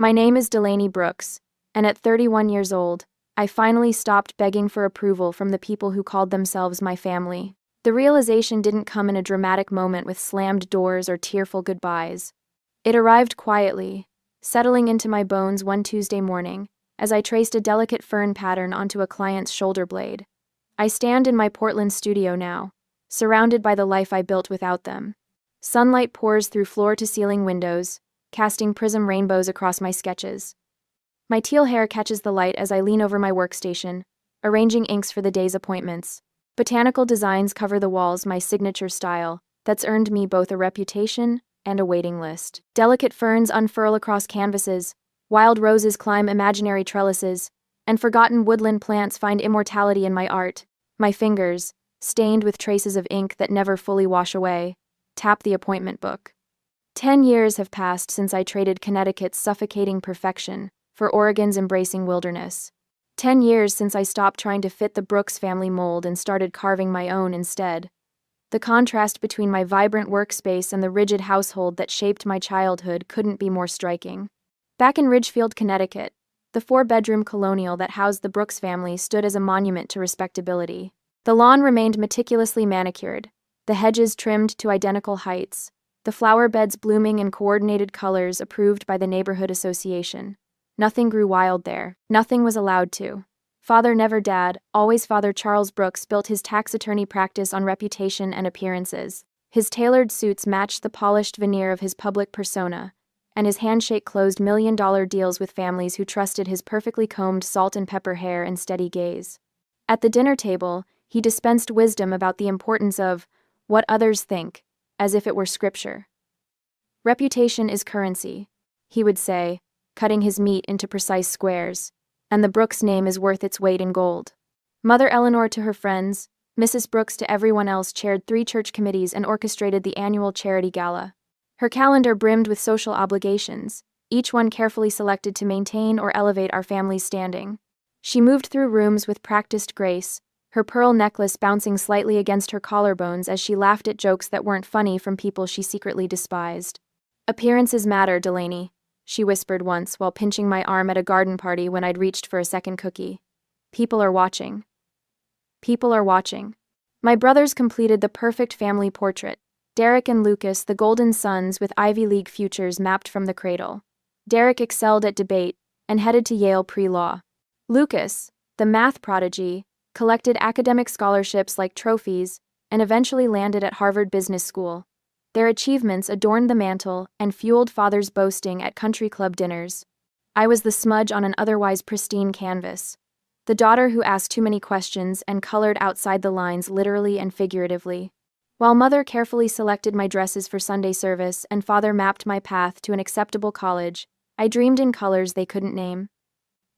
My name is Delaney Brooks, and at 31 years old, I finally stopped begging for approval from the people who called themselves my family. The realization didn't come in a dramatic moment with slammed doors or tearful goodbyes. It arrived quietly, settling into my bones one Tuesday morning, as I traced a delicate fern pattern onto a client's shoulder blade. I stand in my Portland studio now, surrounded by the life I built without them. Sunlight pours through floor-to-ceiling windows, casting prism rainbows across my sketches. My teal hair catches the light as I lean over my workstation, arranging inks for the day's appointments. Botanical designs cover the walls, my signature style, that's earned me both a reputation and a waiting list. Delicate ferns unfurl across canvases, wild roses climb imaginary trellises, and forgotten woodland plants find immortality in my art. My fingers, stained with traces of ink that never fully wash away, tap the appointment book. 10 years have passed since I traded Connecticut's suffocating perfection for Oregon's embracing wilderness. 10 years since I stopped trying to fit the Brooks family mold and started carving my own instead. The contrast between my vibrant workspace and the rigid household that shaped my childhood couldn't be more striking. Back in Ridgefield, Connecticut, the 4-bedroom colonial that housed the Brooks family stood as a monument to respectability. The lawn remained meticulously manicured, the hedges trimmed to identical heights, the flower beds blooming in coordinated colors approved by the neighborhood association. Nothing grew wild there. Nothing was allowed to. Father never dad, always Father Charles Brooks built his tax attorney practice on reputation and appearances. His tailored suits matched the polished veneer of his public persona, and his handshake closed million-dollar deals with families who trusted his perfectly combed salt and pepper hair and steady gaze. At the dinner table, he dispensed wisdom about the importance of what others think, as if it were scripture. Reputation is currency, he would say, cutting his meat into precise squares, and the Brooks name is worth its weight in gold. Mother Eleanor to her friends, Mrs. Brooks to everyone else chaired 3 church committees and orchestrated the annual charity gala. Her calendar brimmed with social obligations, each one carefully selected to maintain or elevate our family's standing. She moved through rooms with practiced grace, her pearl necklace bouncing slightly against her collarbones as she laughed at jokes that weren't funny from people she secretly despised. "Appearances matter, Delaney," she whispered once while pinching my arm at a garden party when I'd reached for a second cookie. "People are watching. People are watching." My brothers completed the perfect family portrait. Derek and Lucas, the golden sons with Ivy League futures mapped from the cradle. Derek excelled at debate and headed to Yale pre-law. Lucas, the math prodigy, collected academic scholarships like trophies and eventually landed at Harvard Business School. Their achievements adorned the mantle and fueled father's boasting at country club dinners. I was the smudge on an otherwise pristine canvas, the daughter who asked too many questions and colored outside the lines literally and figuratively. While mother carefully selected my dresses for Sunday service and father mapped my path to an acceptable college, I dreamed in colors they couldn't name.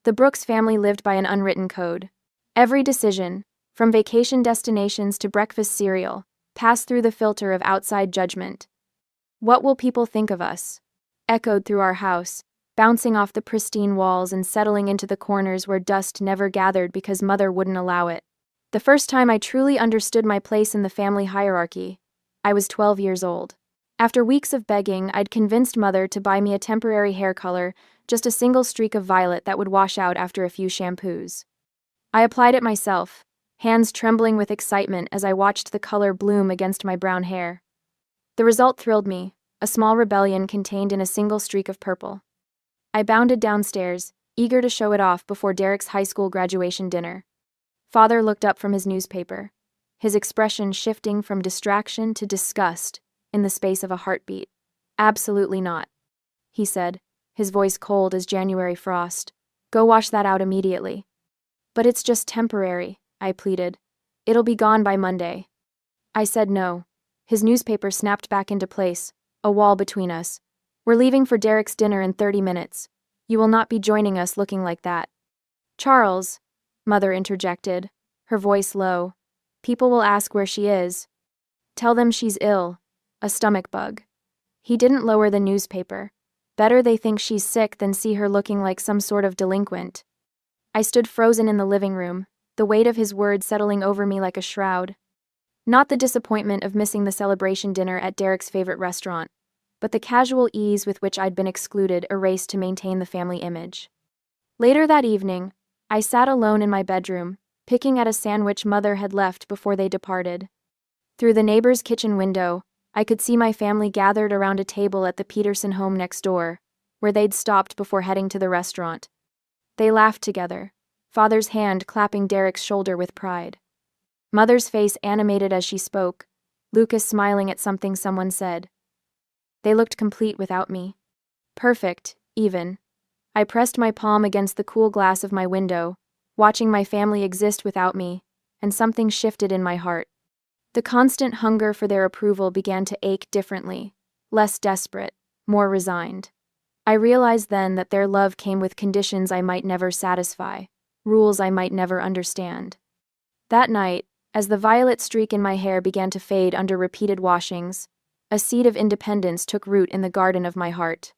The Brooks family lived by an unwritten code. Every decision, from vacation destinations to breakfast cereal, passed through the filter of outside judgment. "What will people think of us?" echoed through our house, bouncing off the pristine walls and settling into the corners where dust never gathered because mother wouldn't allow it. The first time I truly understood my place in the family hierarchy, I was 12 years old. After weeks of begging, I'd convinced mother to buy me a temporary hair color, just a single streak of violet that would wash out after a few shampoos. I applied it myself, hands trembling with excitement as I watched the color bloom against my brown hair. The result thrilled me, a small rebellion contained in a single streak of purple. I bounded downstairs, eager to show it off before Derek's high school graduation dinner. Father looked up from his newspaper, his expression shifting from distraction to disgust in the space of a heartbeat. "Absolutely not," he said, his voice cold as January frost. "Go wash that out immediately." "But it's just temporary," I pleaded. "It'll be gone by Monday." I said no. His newspaper snapped back into place, a wall between us. "We're leaving for Derek's dinner in 30 minutes. You will not be joining us looking like that." "Charles," mother interjected, her voice low. "People will ask where she is. Tell them she's ill, a stomach bug." He didn't lower the newspaper. Better they think she's sick than see her looking like some sort of delinquent. I stood frozen in the living room, the weight of his words settling over me like a shroud. Not the disappointment of missing the celebration dinner at Derek's favorite restaurant, but the casual ease with which I'd been excluded erased to maintain the family image. Later that evening, I sat alone in my bedroom, picking at a sandwich Mother had left before they departed. Through the neighbor's kitchen window, I could see my family gathered around a table at the Peterson home next door, where they'd stopped before heading to the restaurant. They laughed together, Father's hand clapping Derek's shoulder with pride. Mother's face animated as she spoke, Lucas smiling at something someone said. They looked complete without me. Perfect, even. I pressed my palm against the cool glass of my window, watching my family exist without me, and something shifted in my heart. The constant hunger for their approval began to ache differently, less desperate, more resigned. I realized then that their love came with conditions I might never satisfy, rules I might never understand. That night, as the violet streak in my hair began to fade under repeated washings, a seed of independence took root in the garden of my heart.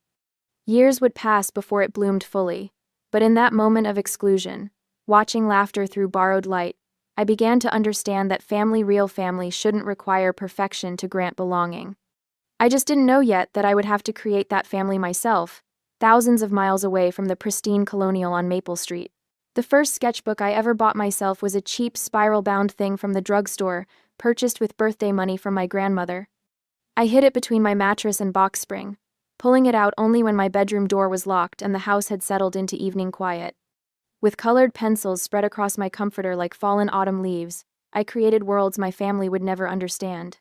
Years would pass before it bloomed fully, but in that moment of exclusion, watching laughter through borrowed light, I began to understand that real family shouldn't require perfection to grant belonging. I just didn't know yet that I would have to create that family myself, thousands of miles away from the pristine colonial on Maple Street. The first sketchbook I ever bought myself was a cheap spiral-bound thing from the drugstore, purchased with birthday money from my grandmother. I hid it between my mattress and box spring, pulling it out only when my bedroom door was locked and the house had settled into evening quiet. With colored pencils spread across my comforter like fallen autumn leaves, I created worlds my family would never understand.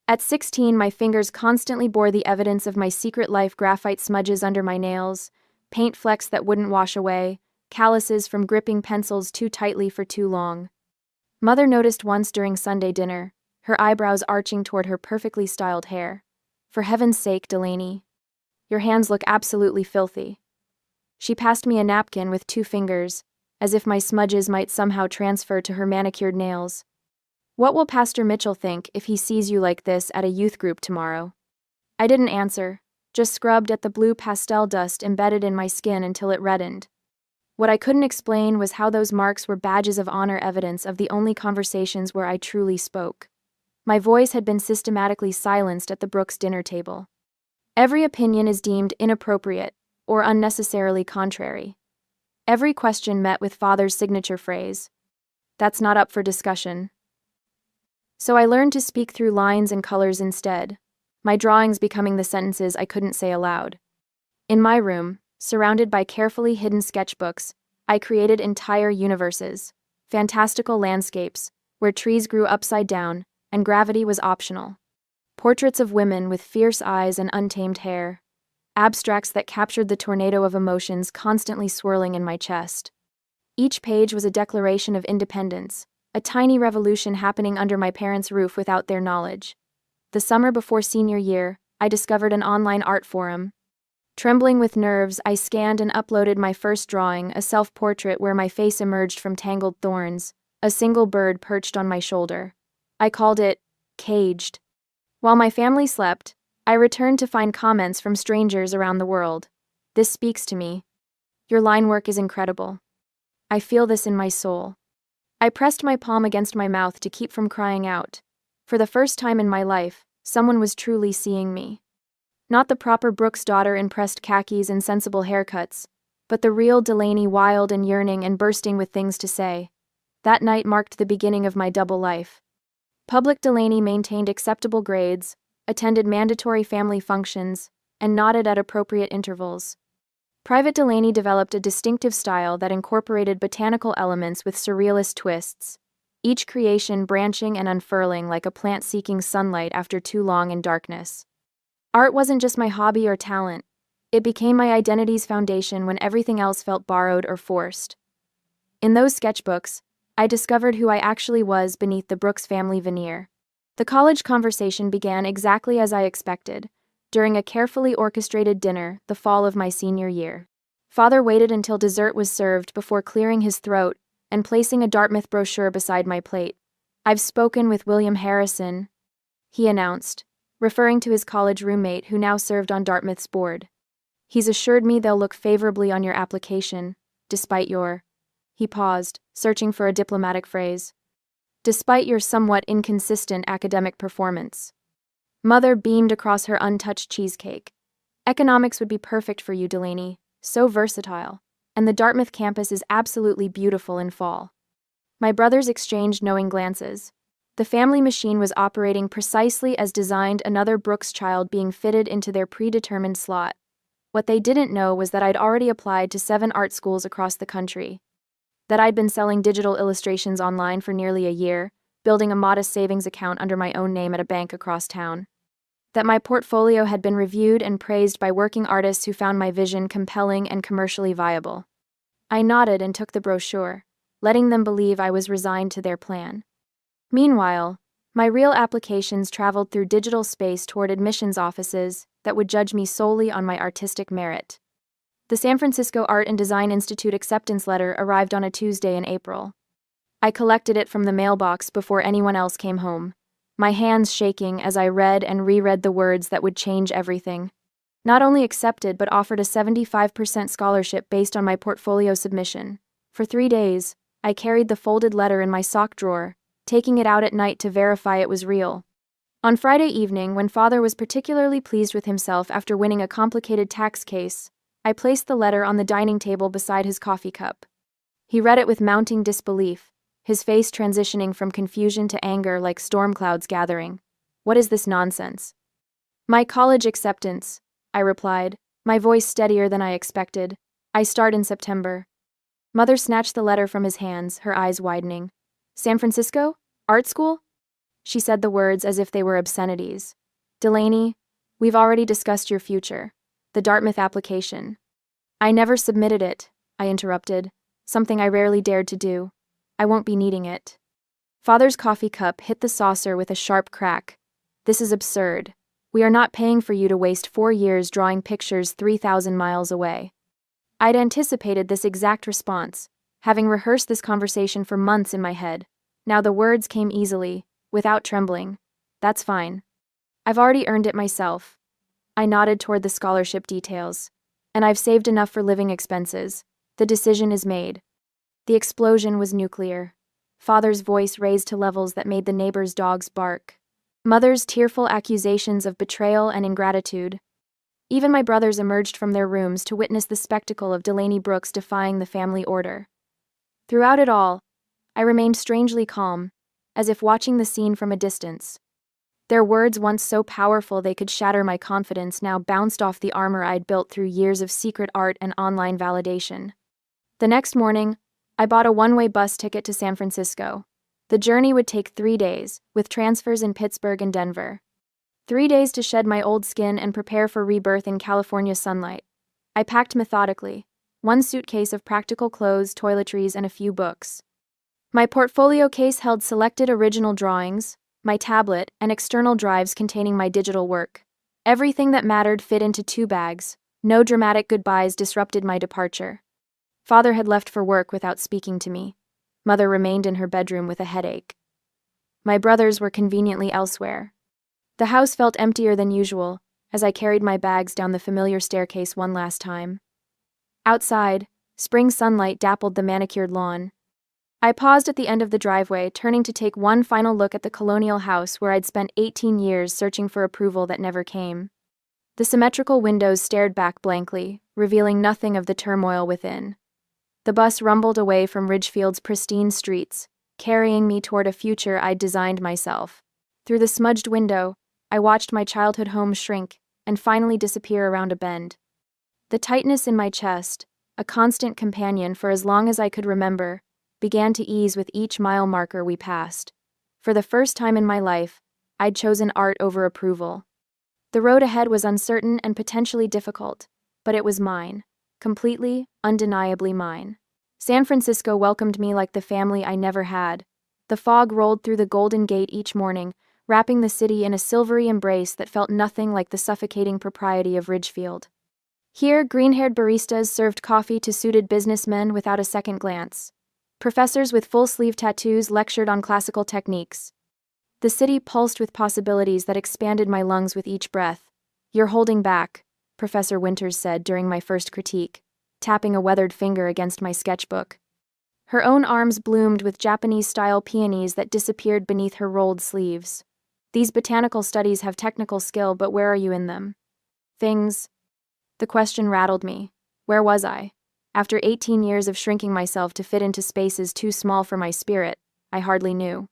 At 16, my fingers constantly bore the evidence of my secret life: graphite smudges under my nails, paint flecks that wouldn't wash away, calluses from gripping pencils too tightly for too long. Mother noticed once during Sunday dinner, her eyebrows arching toward her perfectly styled hair. "For heaven's sake, Delaney. Your hands look absolutely filthy." She passed me a napkin with 2 fingers, as if my smudges might somehow transfer to her manicured nails. "What will Pastor Mitchell think if he sees you like this at a youth group tomorrow?" I didn't answer, just scrubbed at the blue pastel dust embedded in my skin until it reddened. What I couldn't explain was how those marks were badges of honor, evidence of the only conversations where I truly spoke. My voice had been systematically silenced at the Brooks dinner table. Every opinion is deemed inappropriate or unnecessarily contrary. Every question met with Father's signature phrase, "That's not up for discussion." So I learned to speak through lines and colors instead, my drawings becoming the sentences I couldn't say aloud. In my room, surrounded by carefully hidden sketchbooks, I created entire universes, fantastical landscapes, where trees grew upside down and gravity was optional. Portraits of women with fierce eyes and untamed hair. Abstracts that captured the tornado of emotions constantly swirling in my chest. Each page was a declaration of independence, a tiny revolution happening under my parents' roof without their knowledge. The summer before senior year, I discovered an online art forum. Trembling with nerves, I scanned and uploaded my first drawing, a self-portrait where my face emerged from tangled thorns, a single bird perched on my shoulder. I called it Caged. While my family slept, I returned to find comments from strangers around the world. "This speaks to me. Your line work is incredible. I feel this in my soul." I pressed my palm against my mouth to keep from crying out. For the first time in my life, someone was truly seeing me. Not the proper Brooks daughter in pressed khakis and sensible haircuts, but the real Delaney, wild and yearning and bursting with things to say. That night marked the beginning of my double life. Public Delaney maintained acceptable grades, attended mandatory family functions, and nodded at appropriate intervals. Private Delaney developed a distinctive style that incorporated botanical elements with surrealist twists, each creation branching and unfurling like a plant seeking sunlight after too long in darkness. Art wasn't just my hobby or talent. It became my identity's foundation when everything else felt borrowed or forced. In those sketchbooks, I discovered who I actually was beneath the Brooks family veneer. The college conversation began exactly as I expected, during a carefully orchestrated dinner the fall of my senior year. Father waited until dessert was served before clearing his throat and placing a Dartmouth brochure beside my plate. "I've spoken with William Harrison," he announced, referring to his college roommate who now served on Dartmouth's board. "He's assured me they'll look favorably on your application, despite your—" He paused, searching for a diplomatic phrase. "Despite your somewhat inconsistent academic performance." Mother beamed across her untouched cheesecake. Economics would be perfect for you, Delaney. So versatile. And the Dartmouth campus is absolutely beautiful in fall. My brothers exchanged knowing glances. The family machine was operating precisely as designed, another Brooks child being fitted into their predetermined slot. What they didn't know was that I'd already applied to 7 art schools across the country. That I'd been selling digital illustrations online for nearly a year, building a modest savings account under my own name at a bank across town. That my portfolio had been reviewed and praised by working artists who found my vision compelling and commercially viable. I nodded and took the brochure, letting them believe I was resigned to their plan. Meanwhile, my real applications traveled through digital space toward admissions offices that would judge me solely on my artistic merit. The San Francisco Art and Design Institute acceptance letter arrived on a Tuesday in April. I collected it from the mailbox before anyone else came home, my hands shaking as I read and reread the words that would change everything. Not only accepted but offered a 75% scholarship based on my portfolio submission. For 3 days, I carried the folded letter in my sock drawer, taking it out at night to verify it was real. On Friday evening, when Father was particularly pleased with himself after winning a complicated tax case, I placed the letter on the dining table beside his coffee cup. He read it with mounting disbelief, his face transitioning from confusion to anger like storm clouds gathering. What is this nonsense? My college acceptance, I replied, my voice steadier than I expected. I start in September. Mother snatched the letter from his hands, her eyes widening. San Francisco? Art school? She said the words as if they were obscenities. Delaney, we've already discussed your future. The Dartmouth application. I never submitted it, I interrupted, something I rarely dared to do. I won't be needing it. Father's coffee cup hit the saucer with a sharp crack. This is absurd. We are not paying for you to waste 4 years drawing pictures 3,000 miles away. I'd anticipated this exact response, having rehearsed this conversation for months in my head. Now the words came easily, without trembling. That's fine. I've already earned it myself. I nodded toward the scholarship details. And I've saved enough for living expenses. The decision is made. The explosion was nuclear. Father's voice raised to levels that made the neighbors' dogs bark. Mother's tearful accusations of betrayal and ingratitude. Even my brothers emerged from their rooms to witness the spectacle of Delaney Brooks defying the family order. Throughout it all, I remained strangely calm, as if watching the scene from a distance. Their words, once so powerful they could shatter my confidence, now bounced off the armor I'd built through years of secret art and online validation. The next morning, I bought a one-way bus ticket to San Francisco. The journey would take 3 days, with transfers in Pittsburgh and Denver. 3 days to shed my old skin and prepare for rebirth in California sunlight. I packed methodically, 1 suitcase of practical clothes, toiletries, and a few books. My portfolio case held selected original drawings, my tablet, and external drives containing my digital work. Everything that mattered fit into 2 bags. No dramatic goodbyes disrupted my departure. Father had left for work without speaking to me. Mother remained in her bedroom with a headache. My brothers were conveniently elsewhere. The house felt emptier than usual as I carried my bags down the familiar staircase one last time. Outside, spring sunlight dappled the manicured lawn. I paused at the end of the driveway, turning to take one final look at the colonial house where I'd spent 18 years searching for approval that never came. The symmetrical windows stared back blankly, revealing nothing of the turmoil within. The bus rumbled away from Ridgefield's pristine streets, carrying me toward a future I'd designed myself. Through the smudged window, I watched my childhood home shrink and finally disappear around a bend. The tightness in my chest, a constant companion for as long as I could remember, began to ease with each mile marker we passed. For the first time in my life, I'd chosen art over approval. The road ahead was uncertain and potentially difficult, but it was mine. Completely, undeniably mine. San Francisco welcomed me like the family I never had. The fog rolled through the Golden Gate each morning, wrapping the city in a silvery embrace that felt nothing like the suffocating propriety of Ridgefield. Here, green-haired baristas served coffee to suited businessmen without a second glance. Professors with full-sleeve tattoos lectured on classical techniques. The city pulsed with possibilities that expanded my lungs with each breath. "You're holding back," Professor Winters said during my first critique, tapping a weathered finger against my sketchbook. Her own arms bloomed with Japanese-style peonies that disappeared beneath her rolled sleeves. These botanical studies have technical skill, but where are you in them? Things. The question rattled me. Where was I? After 18 years of shrinking myself to fit into spaces too small for my spirit, I hardly knew.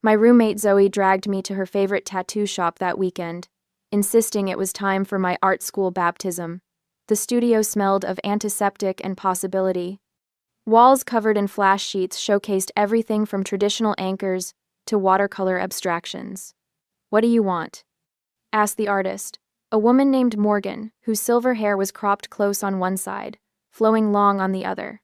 My roommate Zoe dragged me to her favorite tattoo shop that weekend, insisting it was time for my art school baptism. The studio smelled of antiseptic and possibility. Walls covered in flash sheets showcased everything from traditional anchors to watercolor abstractions. "What do you want?" asked the artist, a woman named Morgan, whose silver hair was cropped close on one side, flowing long on the other.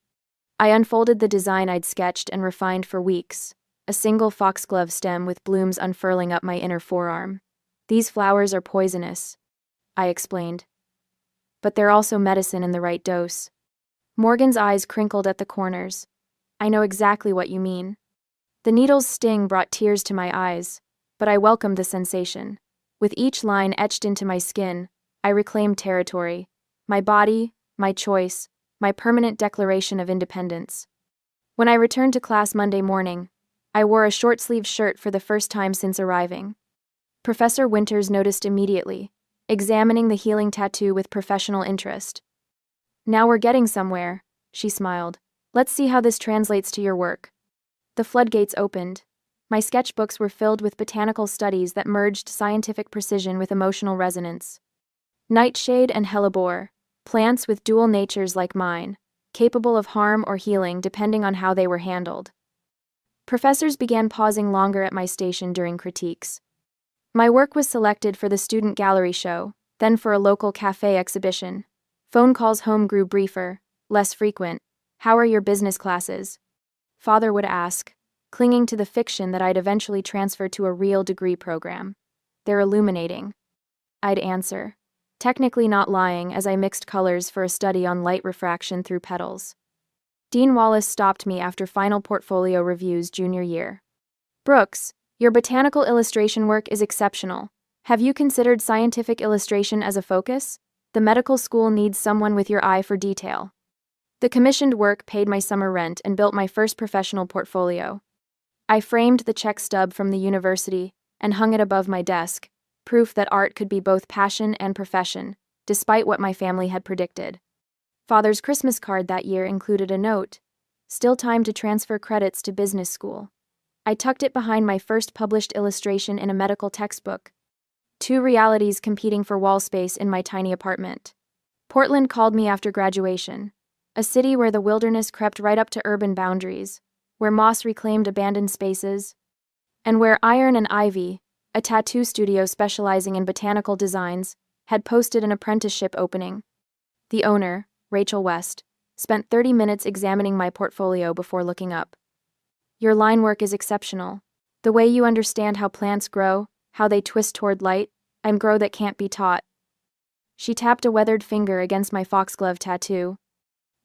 I unfolded the design I'd sketched and refined for weeks, a single foxglove stem with blooms unfurling up my inner forearm. "These flowers are poisonous," I explained. "But they're also medicine in the right dose." Morgan's eyes crinkled at the corners. "I know exactly what you mean." The needle's sting brought tears to my eyes, but I welcomed the sensation. With each line etched into my skin, I reclaimed territory. My body, my choice, my permanent declaration of independence. When I returned to class Monday morning, I wore a short-sleeved shirt for the first time since arriving. Professor Winters noticed immediately, examining the healing tattoo with professional interest. "Now we're getting somewhere," she smiled. "Let's see how this translates to your work." The floodgates opened. My sketchbooks were filled with botanical studies that merged scientific precision with emotional resonance. Nightshade and hellebore, plants with dual natures like mine, capable of harm or healing depending on how they were handled. Professors began pausing longer at my station during critiques. My work was selected for the student gallery show, then for a local cafe exhibition. Phone calls home grew briefer, less frequent. "How are your business classes?" Father would ask, clinging to the fiction that I'd eventually transfer to a real degree program. "They're illuminating," I'd answer, technically not lying as I mixed colors for a study on light refraction through petals. Dean Wallace stopped me after final portfolio reviews junior year. "Brooks, your botanical illustration work is exceptional. Have you considered scientific illustration as a focus? The medical school needs someone with your eye for detail." The commissioned work paid my summer rent and built my first professional portfolio. I framed the check stub from the university and hung it above my desk, proof that art could be both passion and profession, despite what my family had predicted. Father's Christmas card that year included a note: "Still time to transfer credits to business school." I tucked it behind my first published illustration in a medical textbook. Two realities competing for wall space in my tiny apartment. Portland called me after graduation, a city where the wilderness crept right up to urban boundaries, where moss reclaimed abandoned spaces, and where Iron and Ivy, a tattoo studio specializing in botanical designs, had posted an apprenticeship opening. The owner, Rachel West, spent 30 minutes examining my portfolio before looking up. "Your line work is exceptional. The way you understand how plants grow, how they twist toward light, and grow that can't be taught." She tapped a weathered finger against my foxglove tattoo.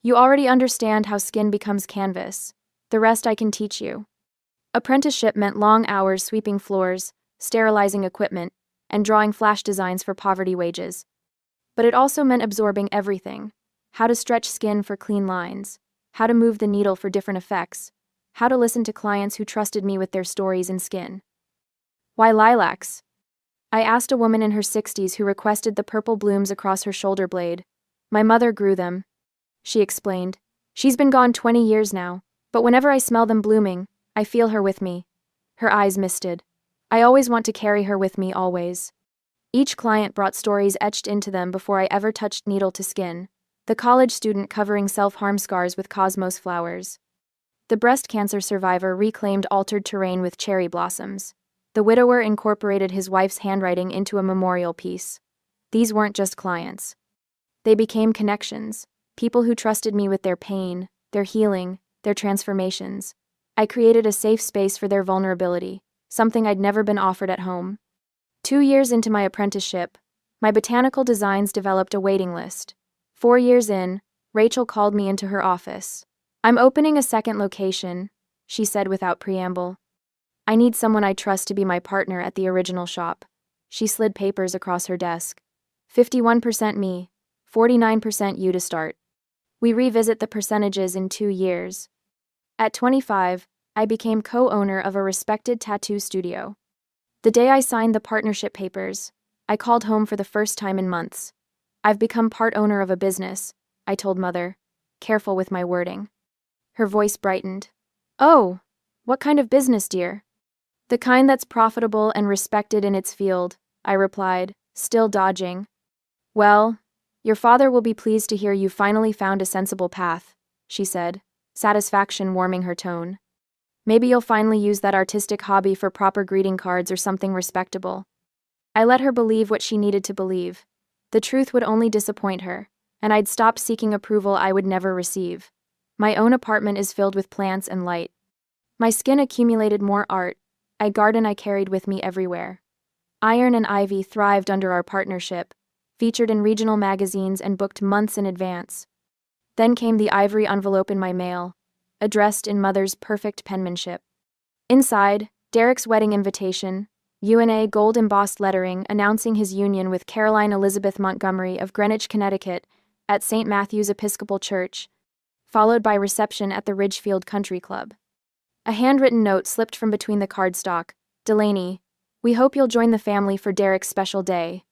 "You already understand how skin becomes canvas. The rest I can teach you." Apprenticeship meant long hours sweeping floors, sterilizing equipment, and drawing flash designs for poverty wages. But it also meant absorbing everything: how to stretch skin for clean lines, how to move the needle for different effects, how to listen to clients who trusted me with their stories and skin. "Why lilacs?" I asked a woman in her 60s who requested the purple blooms across her shoulder blade. "My mother grew them," she explained. "She's been gone 20 years now, but whenever I smell them blooming, I feel her with me." Her eyes misted. "I always want to carry her with me always." Each client brought stories etched into them before I ever touched needle to skin. The college student covering self-harm scars with cosmos flowers. The breast cancer survivor reclaimed altered terrain with cherry blossoms. The widower incorporated his wife's handwriting into a memorial piece. These weren't just clients. They became connections, people who trusted me with their pain, their healing, their transformations. I created a safe space for their vulnerability, something I'd never been offered at home. 2 years into my apprenticeship, my botanical designs developed a waiting list. 4 years in, Rachel called me into her office. "I'm opening a second location," she said without preamble. "I need someone I trust to be my partner at the original shop." She slid papers across her desk. 51% me, 49% you to start. We revisit the percentages in 2 years. At 25, I became co-owner of a respected tattoo studio. The day I signed the partnership papers, I called home for the first time in months. I've become part owner of a business, I told Mother, careful with my wording. Her voice brightened. Oh, what kind of business, dear? The kind that's profitable and respected in its field, I replied, still dodging. Well, your father will be pleased to hear you finally found a sensible path, she said, satisfaction warming her tone. Maybe you'll finally use that artistic hobby for proper greeting cards or something respectable. I let her believe what she needed to believe. The truth would only disappoint her, and I'd stopped seeking approval I would never receive. My own apartment is filled with plants and light. My skin accumulated more art, a garden I carried with me everywhere. Iron and ivy thrived under our partnership, featured in regional magazines and booked months in advance. Then came the ivory envelope in my mail, addressed in Mother's perfect penmanship. Inside, Derek's wedding invitation, UNA gold-embossed lettering announcing his union with Caroline Elizabeth Montgomery of Greenwich, Connecticut, at St. Matthew's Episcopal Church, followed by reception at the Ridgefield Country Club. A handwritten note slipped from between the cardstock. Delaney, we hope you'll join the family for Derek's special day.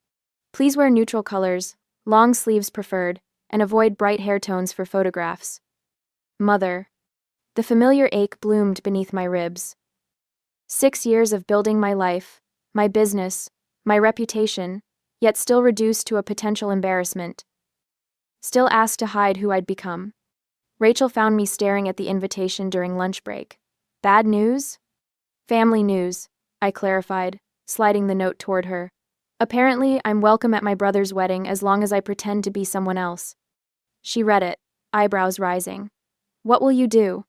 Please wear neutral colors, long sleeves preferred, and avoid bright hair tones for photographs. Mother. The familiar ache bloomed beneath my ribs. 6 years of building my life, my business, my reputation, yet still reduced to a potential embarrassment. Still asked to hide who I'd become. Rachel found me staring at the invitation during lunch break. Bad news? Family news, I clarified, sliding the note toward her. Apparently, I'm welcome at my brother's wedding as long as I pretend to be someone else. She read it, eyebrows rising. What will you do?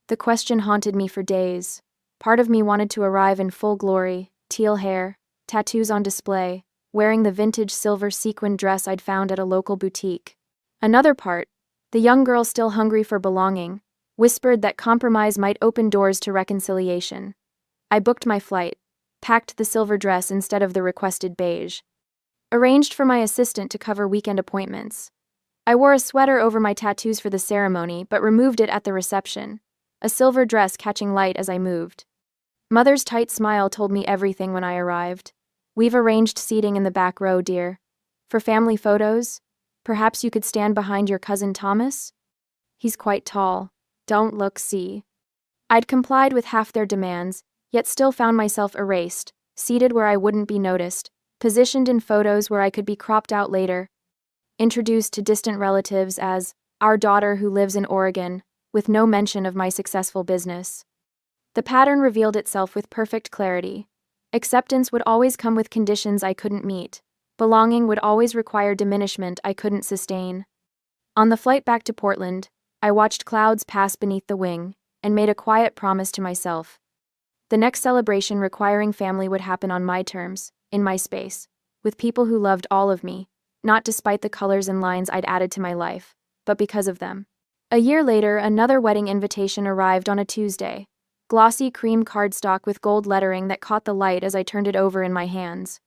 The question haunted me for days. Part of me wanted to arrive in full glory, teal hair, tattoos on display, wearing the vintage silver sequin dress I'd found at a local boutique. Another part, the young girl still hungry for belonging, whispered that compromise might open doors to reconciliation. I booked my flight, packed the silver dress instead of the requested beige. Arranged for my assistant to cover weekend appointments. I wore a sweater over my tattoos for the ceremony but removed it at the reception, a silver dress catching light as I moved. Mother's tight smile told me everything when I arrived. We've arranged seating in the back row, dear. For family photos, perhaps you could stand behind your cousin Thomas? He's quite tall. Don't look, see. I'd complied with half their demands, yet still found myself erased, seated where I wouldn't be noticed, positioned in photos where I could be cropped out later, introduced to distant relatives as our daughter who lives in Oregon, with no mention of my successful business. The pattern revealed itself with perfect clarity. Acceptance would always come with conditions I couldn't meet. Belonging would always require diminishment I couldn't sustain. On the flight back to Portland, I watched clouds pass beneath the wing, and made a quiet promise to myself. The next celebration requiring family would happen on my terms, in my space, with people who loved all of me, not despite the colors and lines I'd added to my life, but because of them. A year later, another wedding invitation arrived on a Tuesday. Glossy cream cardstock with gold lettering that caught the light as I turned it over in my hands.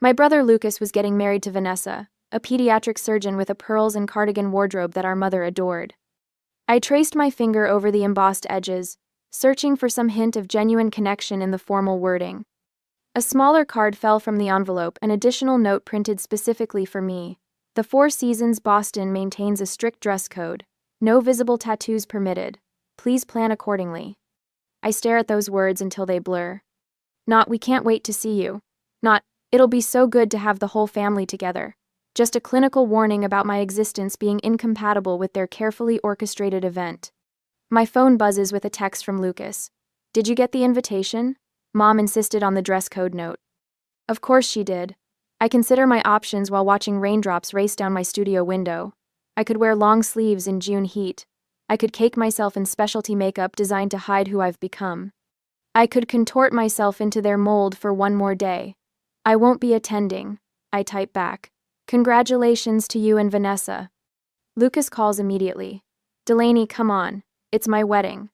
My brother Lucas was getting married to Vanessa, a pediatric surgeon with a pearls and cardigan wardrobe that our mother adored. I traced my finger over the embossed edges, searching for some hint of genuine connection in the formal wording. A smaller card fell from the envelope, an additional note printed specifically for me. The Four Seasons Boston maintains a strict dress code. No visible tattoos permitted. Please plan accordingly. I stare at those words until they blur. Not, we can't wait to see you. Not, it'll be so good to have the whole family together. Just a clinical warning about my existence being incompatible with their carefully orchestrated event. My phone buzzes with a text from Lucas. Did you get the invitation? Mom insisted on the dress code note. Of course she did. I consider my options while watching raindrops race down my studio window. I could wear long sleeves in June heat. I could cake myself in specialty makeup designed to hide who I've become. I could contort myself into their mold for one more day. I won't be attending, I type back. Congratulations to you and Vanessa. Lucas calls immediately. Delaney, come on. It's my wedding.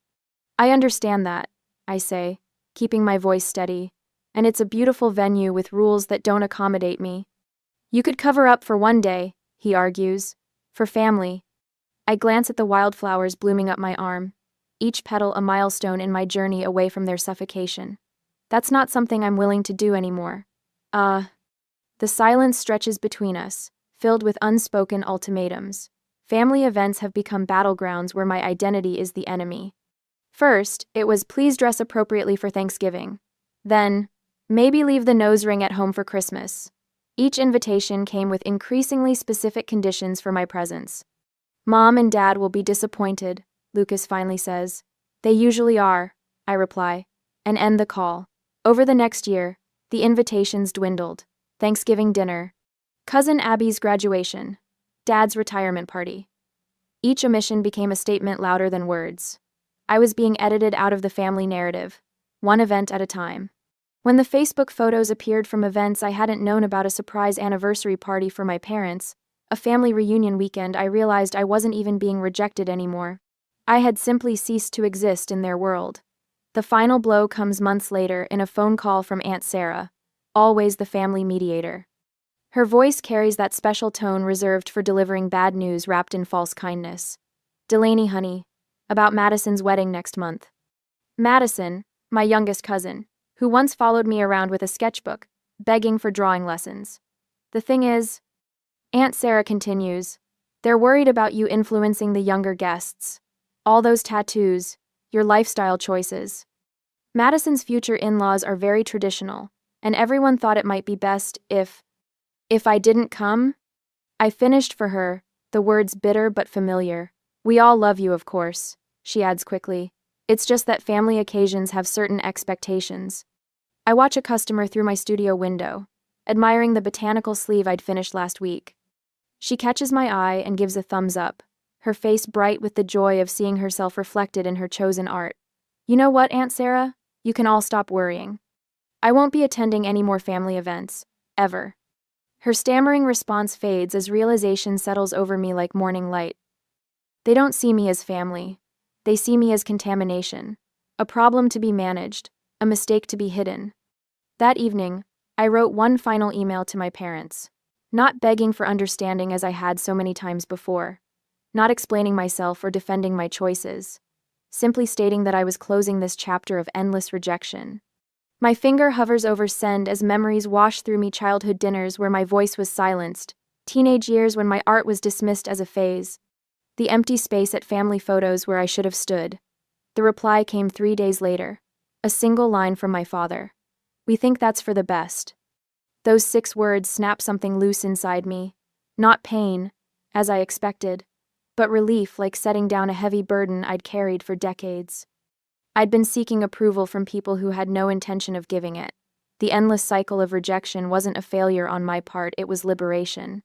I understand that, I say, keeping my voice steady. And it's a beautiful venue with rules that don't accommodate me. You could cover up for one day, he argues. For family. I glance at the wildflowers blooming up my arm, each petal a milestone in my journey away from their suffocation. That's not something I'm willing to do anymore. The silence stretches between us, filled with unspoken ultimatums. Family events have become battlegrounds where my identity is the enemy. First, it was please dress appropriately for Thanksgiving. Then, maybe leave the nose ring at home for Christmas. Each invitation came with increasingly specific conditions for my presence. Mom and Dad will be disappointed, Lucas finally says. They usually are, I reply, and end the call. Over the next year, the invitations dwindled. Thanksgiving dinner, Cousin Abby's graduation, Dad's retirement party. Each omission became a statement louder than words. I was being edited out of the family narrative, one event at a time. When the Facebook photos appeared from events I hadn't known about, a surprise anniversary party for my parents, a family reunion weekend, I realized I wasn't even being rejected anymore. I had simply ceased to exist in their world. The final blow comes months later in a phone call from Aunt Sarah, always the family mediator. Her voice carries that special tone reserved for delivering bad news wrapped in false kindness. Delaney, honey, about Madison's wedding next month. Madison, my youngest cousin, who once followed me around with a sketchbook, begging for drawing lessons. The thing is, Aunt Sarah continues, they're worried about you influencing the younger guests. All those tattoos, your lifestyle choices. Madison's future in-laws are very traditional, and everyone thought it might be best if I didn't come. I finished for her, the words bitter but familiar. We all love you, of course, she adds quickly. It's just that family occasions have certain expectations. I watch a customer through my studio window, admiring the botanical sleeve I'd finished last week. She catches my eye and gives a thumbs up, her face bright with the joy of seeing herself reflected in her chosen art. You know what, Aunt Sarah? You can all stop worrying. I won't be attending any more family events, ever. Her stammering response fades as realization settles over me like morning light. They don't see me as family. They see me as contamination, a problem to be managed, a mistake to be hidden. That evening, I wrote one final email to my parents, not begging for understanding as I had so many times before, not explaining myself or defending my choices, simply stating that I was closing this chapter of endless rejection. My finger hovers over send as memories wash through me: childhood dinners where my voice was silenced, teenage years when my art was dismissed as a phase, the empty space at family photos where I should have stood. The reply came 3 days later, a single line from my father. We think that's for the best. Those 6 words snap something loose inside me. Not pain, as I expected, but relief, like setting down a heavy burden I'd carried for decades. I'd been seeking approval from people who had no intention of giving it. The endless cycle of rejection wasn't a failure on my part, it was liberation.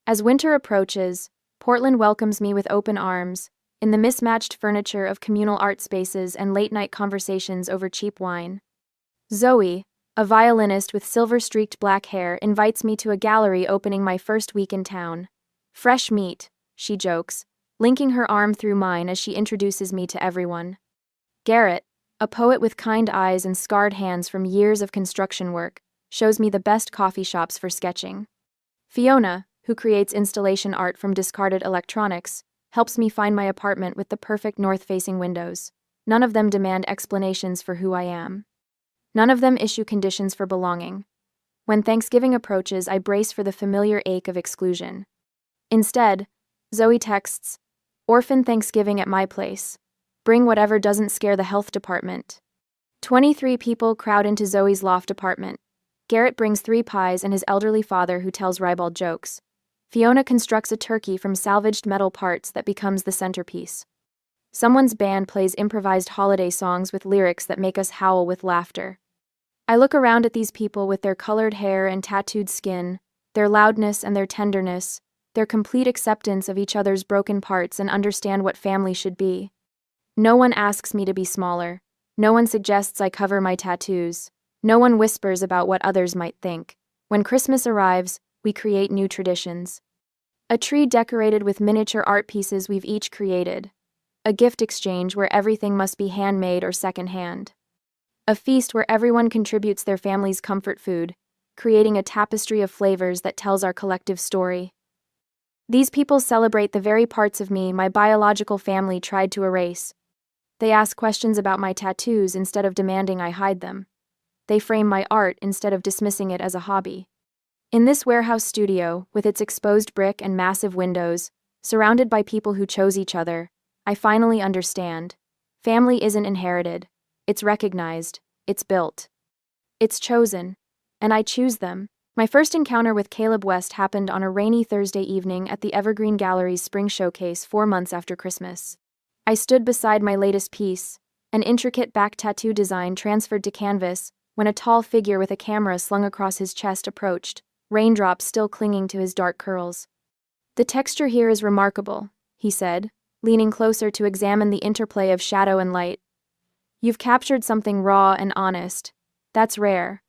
As winter approaches, Portland welcomes me with open arms, in the mismatched furniture of communal art spaces and late-night conversations over cheap wine. Zoe, a violinist with silver-streaked black hair, invites me to a gallery opening my first week in town. Fresh meat, she jokes, linking her arm through mine as she introduces me to everyone. Garrett, a poet with kind eyes and scarred hands from years of construction work, shows me the best coffee shops for sketching. Fiona, who creates installation art from discarded electronics, helps me find my apartment with the perfect north-facing windows. None of them demand explanations for who I am. None of them issue conditions for belonging. When Thanksgiving approaches, I brace for the familiar ache of exclusion. Instead, Zoe texts, "Orphan Thanksgiving at my place. Bring whatever doesn't scare the health department." 23 people crowd into Zoe's loft apartment. Garrett brings 3 pies and his elderly father who tells ribald jokes. Fiona constructs a turkey from salvaged metal parts that becomes the centerpiece. Someone's band plays improvised holiday songs with lyrics that make us howl with laughter. I look around at these people with their colored hair and tattooed skin, their loudness and their tenderness, their complete acceptance of each other's broken parts, and understand what family should be. No one asks me to be smaller. No one suggests I cover my tattoos. No one whispers about what others might think. When Christmas arrives, we create new traditions. A tree decorated with miniature art pieces we've each created. A gift exchange where everything must be handmade or secondhand. A feast where everyone contributes their family's comfort food, creating a tapestry of flavors that tells our collective story. These people celebrate the very parts of me my biological family tried to erase. They ask questions about my tattoos instead of demanding I hide them. They frame my art instead of dismissing it as a hobby. In this warehouse studio, with its exposed brick and massive windows, surrounded by people who chose each other, I finally understand. Family isn't inherited. It's recognized. It's built. It's chosen. And I choose them. My first encounter with Caleb West happened on a rainy Thursday evening at the Evergreen Gallery's spring showcase 4 months after Christmas. I stood beside my latest piece, an intricate back tattoo design transferred to canvas, when a tall figure with a camera slung across his chest approached, raindrops still clinging to his dark curls. "The texture here is remarkable," he said, leaning closer to examine the interplay of shadow and light. "You've captured something raw and honest. That's rare."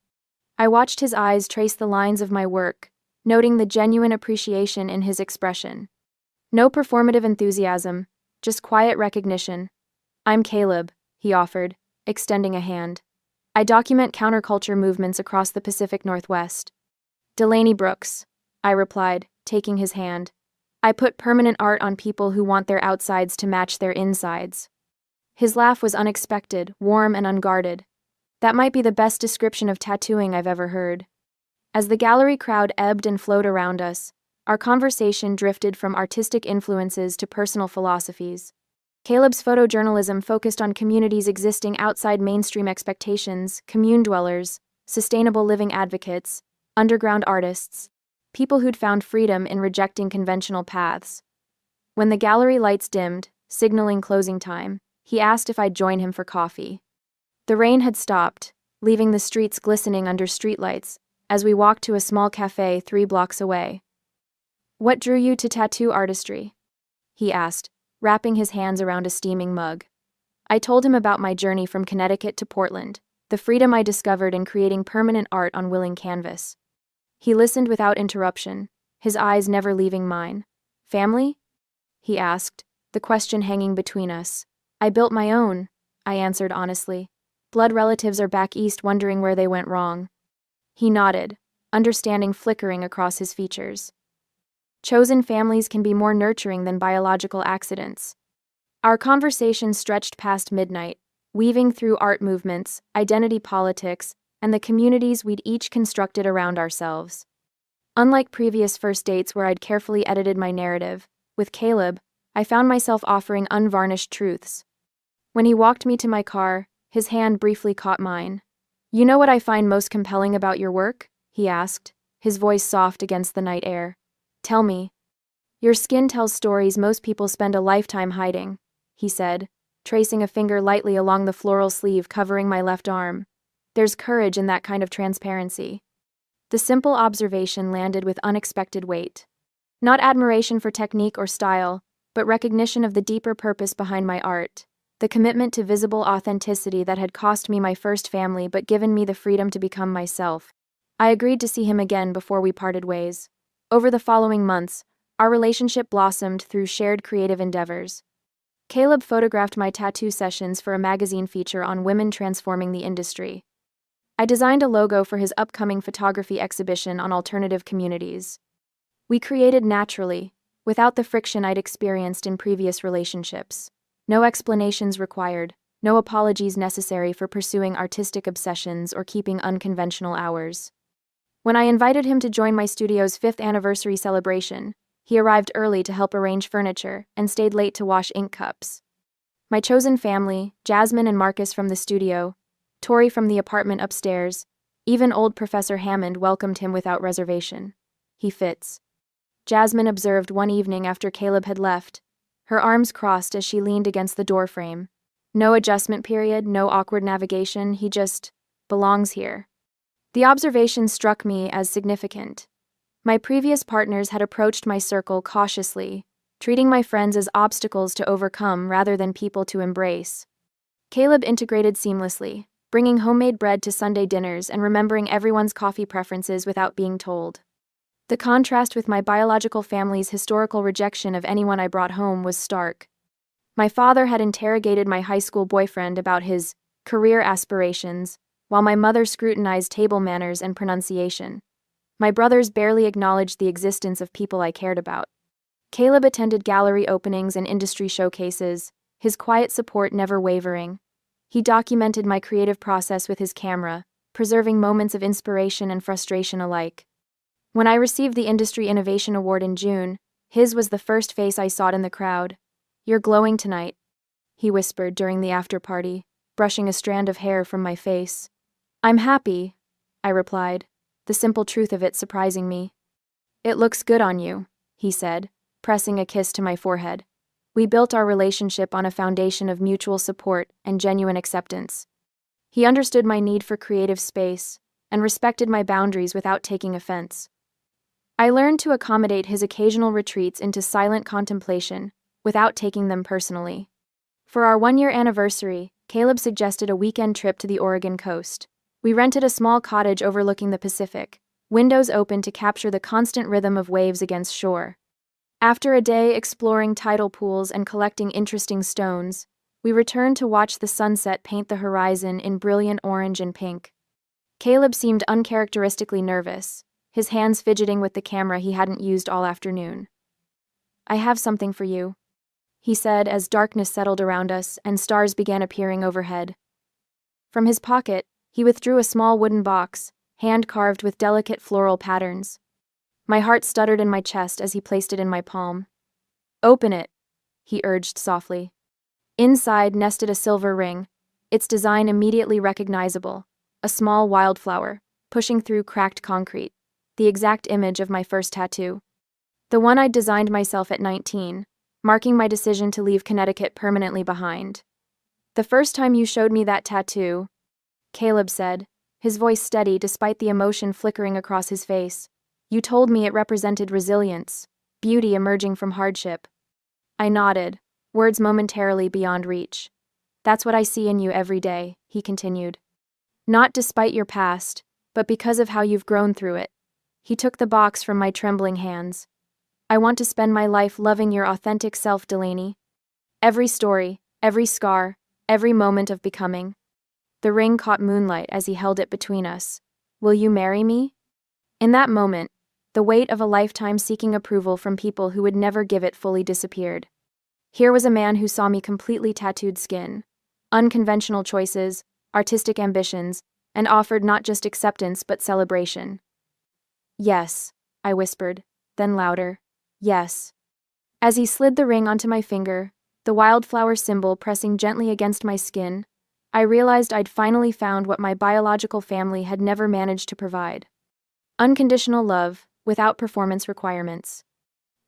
I watched his eyes trace the lines of my work, noting the genuine appreciation in his expression. No performative enthusiasm, just quiet recognition. "I'm Caleb," he offered, extending a hand. "I document counterculture movements across the Pacific Northwest." "Delaney Brooks," I replied, taking his hand. "I put permanent art on people who want their outsides to match their insides." His laugh was unexpected, warm and unguarded. That might be the best description of tattooing I've ever heard. As the gallery crowd ebbed and flowed around us, our conversation drifted from artistic influences to personal philosophies. Caleb's photojournalism focused on communities existing outside mainstream expectations, commune dwellers, sustainable living advocates, underground artists, people who'd found freedom in rejecting conventional paths. When the gallery lights dimmed, signaling closing time, he asked if I'd join him for coffee. The rain had stopped, leaving the streets glistening under streetlights, as we walked to a small cafe 3 blocks away. "What drew you to tattoo artistry?" he asked, wrapping his hands around a steaming mug. I told him about my journey from Connecticut to Portland, the freedom I discovered in creating permanent art on willing canvas. He listened without interruption, his eyes never leaving mine. "Family?" he asked, the question hanging between us. "I built my own," I answered honestly. "Blood relatives are back east wondering where they went wrong." He nodded, understanding flickering across his features. Chosen families can be more nurturing than biological accidents. Our conversation stretched past midnight, weaving through art movements, identity politics, and the communities we'd each constructed around ourselves. Unlike previous first dates where I'd carefully edited my narrative, with Caleb, I found myself offering unvarnished truths. When he walked me to my car, his hand briefly caught mine. "You know what I find most compelling about your work?" he asked, his voice soft against the night air. "Tell me." "Your skin tells stories most people spend a lifetime hiding," he said, tracing a finger lightly along the floral sleeve covering my left arm. "There's courage in that kind of transparency." The simple observation landed with unexpected weight. Not admiration for technique or style, but recognition of the deeper purpose behind my art. The commitment to visible authenticity that had cost me my first family but given me the freedom to become myself. I agreed to see him again before we parted ways. Over the following months, our relationship blossomed through shared creative endeavors. Caleb photographed my tattoo sessions for a magazine feature on women transforming the industry. I designed a logo for his upcoming photography exhibition on alternative communities. We created naturally, without the friction I'd experienced in previous relationships. No explanations required, no apologies necessary for pursuing artistic obsessions or keeping unconventional hours. When I invited him to join my studio's 5th anniversary celebration, he arrived early to help arrange furniture and stayed late to wash ink cups. My chosen family, Jasmine and Marcus from the studio, Tori from the apartment upstairs, even old Professor Hammond welcomed him without reservation. "He fits," Jasmine observed one evening after Caleb had left, her arms crossed as she leaned against the doorframe. "No adjustment period, no awkward navigation, he just belongs here." The observation struck me as significant. My previous partners had approached my circle cautiously, treating my friends as obstacles to overcome rather than people to embrace. Caleb integrated seamlessly, bringing homemade bread to Sunday dinners and remembering everyone's coffee preferences without being told. The contrast with my biological family's historical rejection of anyone I brought home was stark. My father had interrogated my high school boyfriend about his career aspirations, while my mother scrutinized table manners and pronunciation. My brothers barely acknowledged the existence of people I cared about. Caleb attended gallery openings and industry showcases, his quiet support never wavering. He documented my creative process with his camera, preserving moments of inspiration and frustration alike. When I received the Industry Innovation Award in June, his was the first face I saw in the crowd. "You're glowing tonight," he whispered during the after-party, brushing a strand of hair from my face. "I'm happy," I replied, the simple truth of it surprising me. "It looks good on you," he said, pressing a kiss to my forehead. We built our relationship on a foundation of mutual support and genuine acceptance. He understood my need for creative space and respected my boundaries without taking offense. I learned to accommodate his occasional retreats into silent contemplation without taking them personally. For our 1-year anniversary, Caleb suggested a weekend trip to the Oregon coast. We rented a small cottage overlooking the Pacific, windows open to capture the constant rhythm of waves against shore. After a day exploring tidal pools and collecting interesting stones, we returned to watch the sunset paint the horizon in brilliant orange and pink. Caleb seemed uncharacteristically nervous, his hands fidgeting with the camera he hadn't used all afternoon. "I have something for you," he said as darkness settled around us and stars began appearing overhead. From his pocket, he withdrew a small wooden box, hand-carved with delicate floral patterns. My heart stuttered in my chest as he placed it in my palm. "Open it," he urged softly. Inside nested a silver ring, its design immediately recognizable, a small wildflower, pushing through cracked concrete, the exact image of my first tattoo. The one I'd designed myself at 19, marking my decision to leave Connecticut permanently behind. "The first time you showed me that tattoo," Caleb said, his voice steady despite the emotion flickering across his face, "you told me it represented resilience, beauty emerging from hardship." I nodded, words momentarily beyond reach. "That's what I see in you every day," he continued. "Not despite your past, but because of how you've grown through it." He took the box from my trembling hands. "I want to spend my life loving your authentic self, Delaney. Every story, every scar, every moment of becoming." The ring caught moonlight as he held it between us. "Will you marry me?" In that moment, the weight of a lifetime seeking approval from people who would never give it fully disappeared. Here was a man who saw me completely tattooed skin, unconventional choices, artistic ambitions, and offered not just acceptance but celebration. "Yes," I whispered, then louder, "Yes." As he slid the ring onto my finger, the wildflower symbol pressing gently against my skin, I realized I'd finally found what my biological family had never managed to provide. Unconditional love, without performance requirements.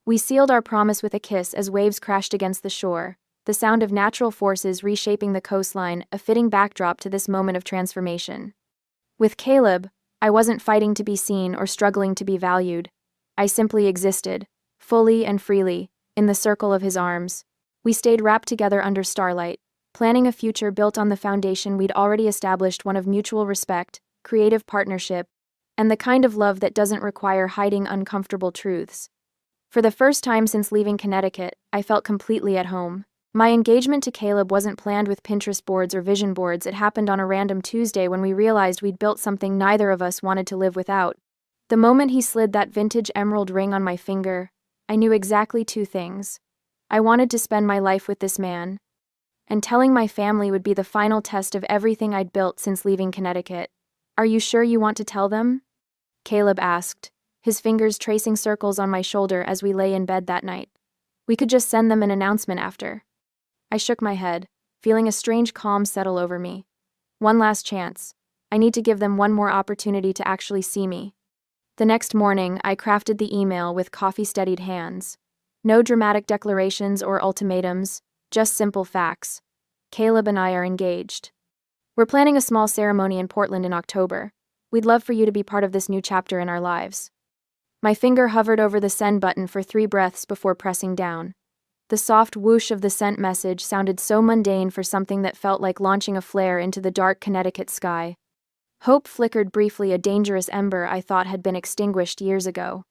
We sealed our promise with a kiss as waves crashed against the shore, the sound of natural forces reshaping the coastline, a fitting backdrop to this moment of transformation. With Caleb, I wasn't fighting to be seen or struggling to be valued. I simply existed, fully and freely, in the circle of his arms. We stayed wrapped together under starlight, planning a future built on the foundation we'd already established, one of mutual respect, creative partnership, and the kind of love that doesn't require hiding uncomfortable truths. For the first time since leaving Connecticut, I felt completely at home. My engagement to Caleb wasn't planned with Pinterest boards or vision boards. It happened on a random Tuesday when we realized we'd built something neither of us wanted to live without. The moment he slid that vintage emerald ring on my finger, I knew exactly two things. I wanted to spend my life with this man, and telling my family would be the final test of everything I'd built since leaving Connecticut. "Are you sure you want to tell them?" Caleb asked, his fingers tracing circles on my shoulder as we lay in bed that night. "We could just send them an announcement after." I shook my head, feeling a strange calm settle over me. One last chance. I need to give them one more opportunity to actually see me. The next morning, I crafted the email with coffee-steadied hands. No dramatic declarations or ultimatums, just simple facts. Caleb and I are engaged. We're planning a small ceremony in Portland in October. We'd love for you to be part of this new chapter in our lives. My finger hovered over the send button for 3 breaths before pressing down. The soft whoosh of the sent message sounded so mundane for something that felt like launching a flare into the dark Connecticut sky. Hope flickered briefly, a dangerous ember I thought had been extinguished years ago.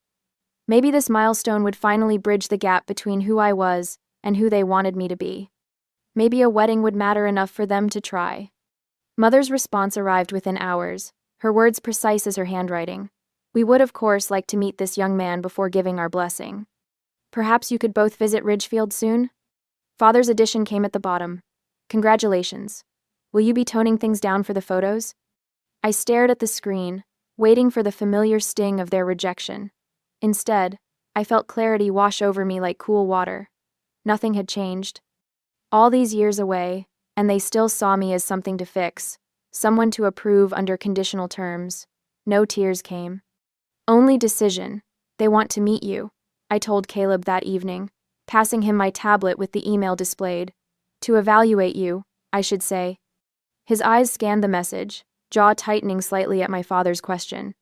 Maybe this milestone would finally bridge the gap between who I was and who they wanted me to be. Maybe a wedding would matter enough for them to try. Mother's response arrived within hours, her words precise as her handwriting. "We would, of course, like to meet this young man before giving our blessing. Perhaps you could both visit Ridgefield soon?" Father's addition came at the bottom. "Congratulations. Will you be toning things down for the photos?" I stared at the screen, waiting for the familiar sting of their rejection. Instead, I felt clarity wash over me like cool water. Nothing had changed. All these years away, and they still saw me as something to fix, someone to approve under conditional terms. No tears came. Only decision. They want to meet you, I told Caleb that evening, passing him my tablet with the email displayed. To evaluate you, I should say. His eyes scanned the message, jaw tightening slightly at my father's question.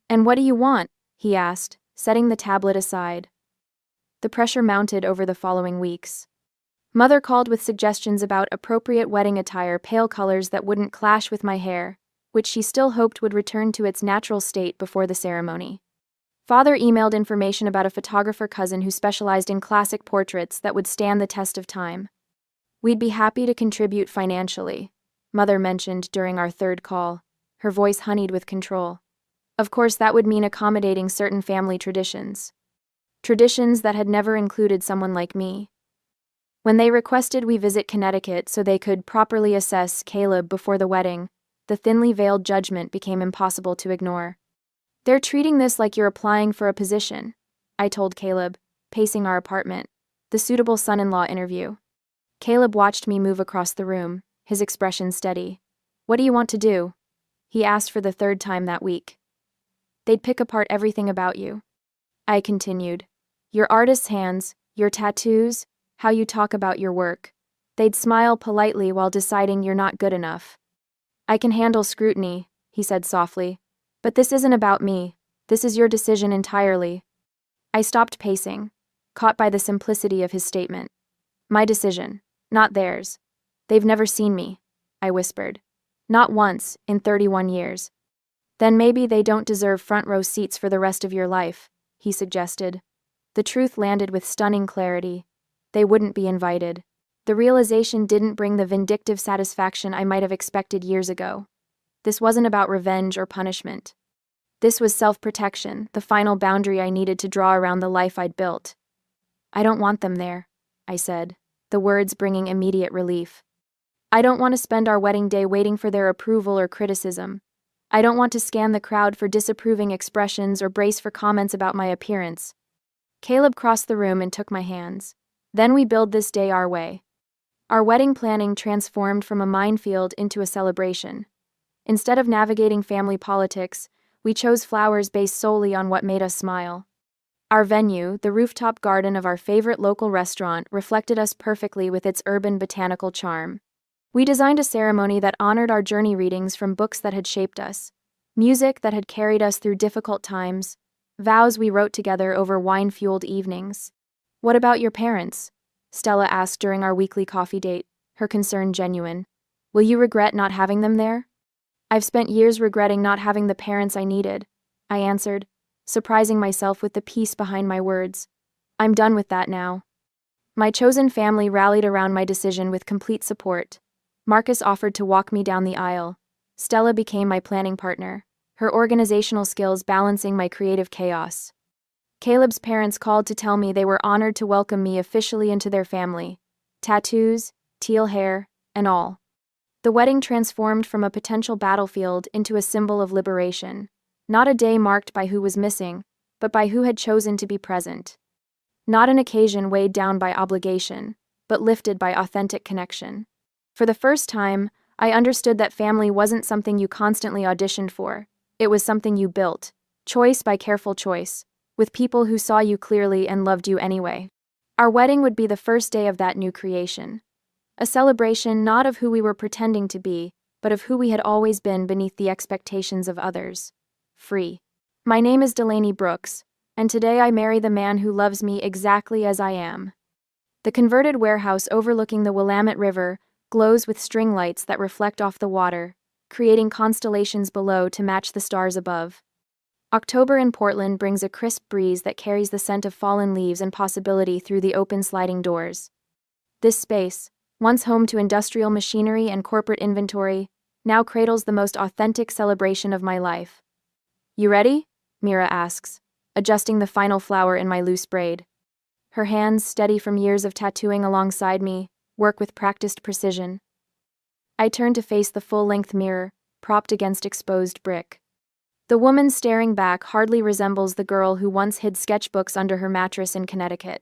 And what do you want? He asked, setting the tablet aside. The pressure mounted over the following weeks. Mother called with suggestions about appropriate wedding attire, pale colors that wouldn't clash with my hair, which she still hoped would return to its natural state before the ceremony. Father emailed information about a photographer cousin who specialized in classic portraits that would stand the test of time. We'd be happy to contribute financially, Mother mentioned during our third call, her voice honeyed with control. Of course, that would mean accommodating certain family traditions. Traditions that had never included someone like me. When they requested we visit Connecticut so they could properly assess Caleb before the wedding, the thinly veiled judgment became impossible to ignore. They're treating this like you're applying for a position, I told Caleb, pacing our apartment, the suitable son-in-law interview. Caleb watched me move across the room, his expression steady. What do you want to do? He asked for the third time that week. They'd pick apart everything about you. I continued. Your artist's hands, your tattoos, how you talk about your work. They'd smile politely while deciding you're not good enough. I can handle scrutiny, he said softly. But this isn't about me. This is your decision entirely. I stopped pacing, caught by the simplicity of his statement. My decision, not theirs. They've never seen me, I whispered. Not once, in 31 years. Then maybe they don't deserve front row seats for the rest of your life, he suggested. The truth landed with stunning clarity. They wouldn't be invited. The realization didn't bring the vindictive satisfaction I might have expected years ago. This wasn't about revenge or punishment. This was self-protection, the final boundary I needed to draw around the life I'd built. I don't want them there, I said, the words bringing immediate relief. I don't want to spend our wedding day waiting for their approval or criticism. I don't want to scan the crowd for disapproving expressions or brace for comments about my appearance. Caleb crossed the room and took my hands. Then we build this day our way. Our wedding planning transformed from a minefield into a celebration. Instead of navigating family politics, we chose flowers based solely on what made us smile. Our venue, the rooftop garden of our favorite local restaurant, reflected us perfectly with its urban botanical charm. We designed a ceremony that honored our journey readings from books that had shaped us, music that had carried us through difficult times, vows we wrote together over wine-fueled evenings. What about your parents? Stella asked during our weekly coffee date, her concern genuine. Will you regret not having them there? I've spent years regretting not having the parents I needed, I answered, surprising myself with the peace behind my words. I'm done with that now. My chosen family rallied around my decision with complete support. Marcus offered to walk me down the aisle. Stella became my planning partner, her organizational skills balancing my creative chaos. Caleb's parents called to tell me they were honored to welcome me officially into their family. Tattoos, teal hair, and all. The wedding transformed from a potential battlefield into a symbol of liberation. Not a day marked by who was missing, but by who had chosen to be present. Not an occasion weighed down by obligation, but lifted by authentic connection. For the first time, I understood that family wasn't something you constantly auditioned for. It was something you built, choice by careful choice, with people who saw you clearly and loved you anyway. Our wedding would be the first day of that new creation. A celebration not of who we were pretending to be, but of who we had always been beneath the expectations of others. Free. My name is Delaney Brooks, and today I marry the man who loves me exactly as I am. The converted warehouse overlooking the Willamette River glows with string lights that reflect off the water, creating constellations below to match the stars above. October in Portland brings a crisp breeze that carries the scent of fallen leaves and possibility through the open sliding doors. This space, once home to industrial machinery and corporate inventory, now cradles the most authentic celebration of my life. You ready? Mira asks, adjusting the final flower in my loose braid. Her hands, steady from years of tattooing alongside me, work with practiced precision. I turn to face the full-length mirror, propped against exposed brick. The woman staring back hardly resembles the girl who once hid sketchbooks under her mattress in Connecticut.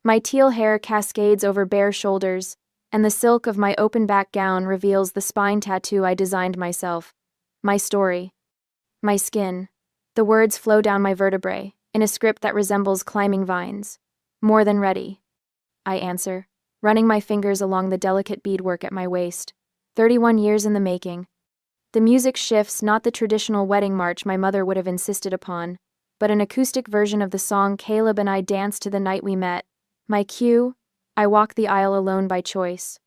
My teal hair cascades over bare shoulders, and the silk of my open-back gown reveals the spine tattoo I designed myself. My story. My skin. The words flow down my vertebrae, in a script that resembles climbing vines. More than ready, I answer, running my fingers along the delicate beadwork at my waist. 31 years in the making. The music shifts, not the traditional wedding march my mother would have insisted upon, but an acoustic version of the song Caleb and I danced to the night we met. My cue, I walk the aisle alone by choice.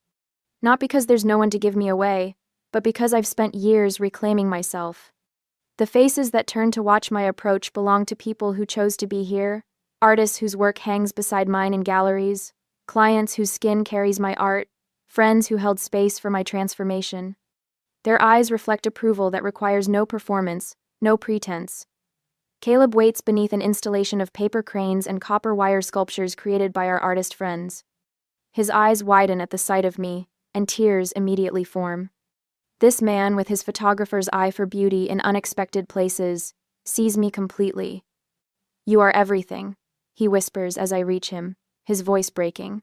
Not because there's no one to give me away, but because I've spent years reclaiming myself. The faces that turn to watch my approach belong to people who chose to be here, artists whose work hangs beside mine in galleries, clients whose skin carries my art, friends who held space for my transformation. Their eyes reflect approval that requires no performance, no pretense. Caleb waits beneath an installation of paper cranes and copper wire sculptures created by our artist friends. His eyes widen at the sight of me, and tears immediately form. This man, with his photographer's eye for beauty in unexpected places, sees me completely. "You are everything," he whispers as I reach him, his voice breaking.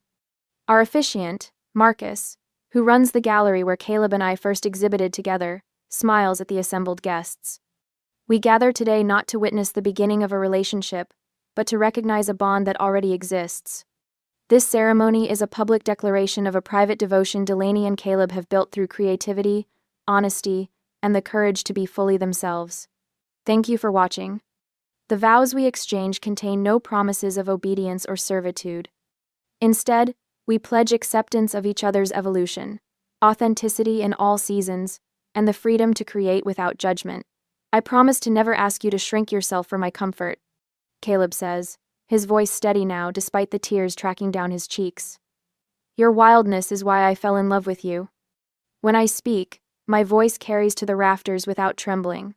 Our officiant, Marcus, who runs the gallery where Caleb and I first exhibited together, smiles at the assembled guests. We gather today not to witness the beginning of a relationship, but to recognize a bond that already exists. This ceremony is a public declaration of a private devotion Delaney and Caleb have built through creativity, honesty, and the courage to be fully themselves. Thank you for watching. The vows we exchange contain no promises of obedience or servitude. Instead, we pledge acceptance of each other's evolution, authenticity in all seasons, and the freedom to create without judgment. I promise to never ask you to shrink yourself for my comfort, Caleb says, his voice steady now despite the tears tracking down his cheeks. Your wildness is why I fell in love with you. When I speak, my voice carries to the rafters without trembling.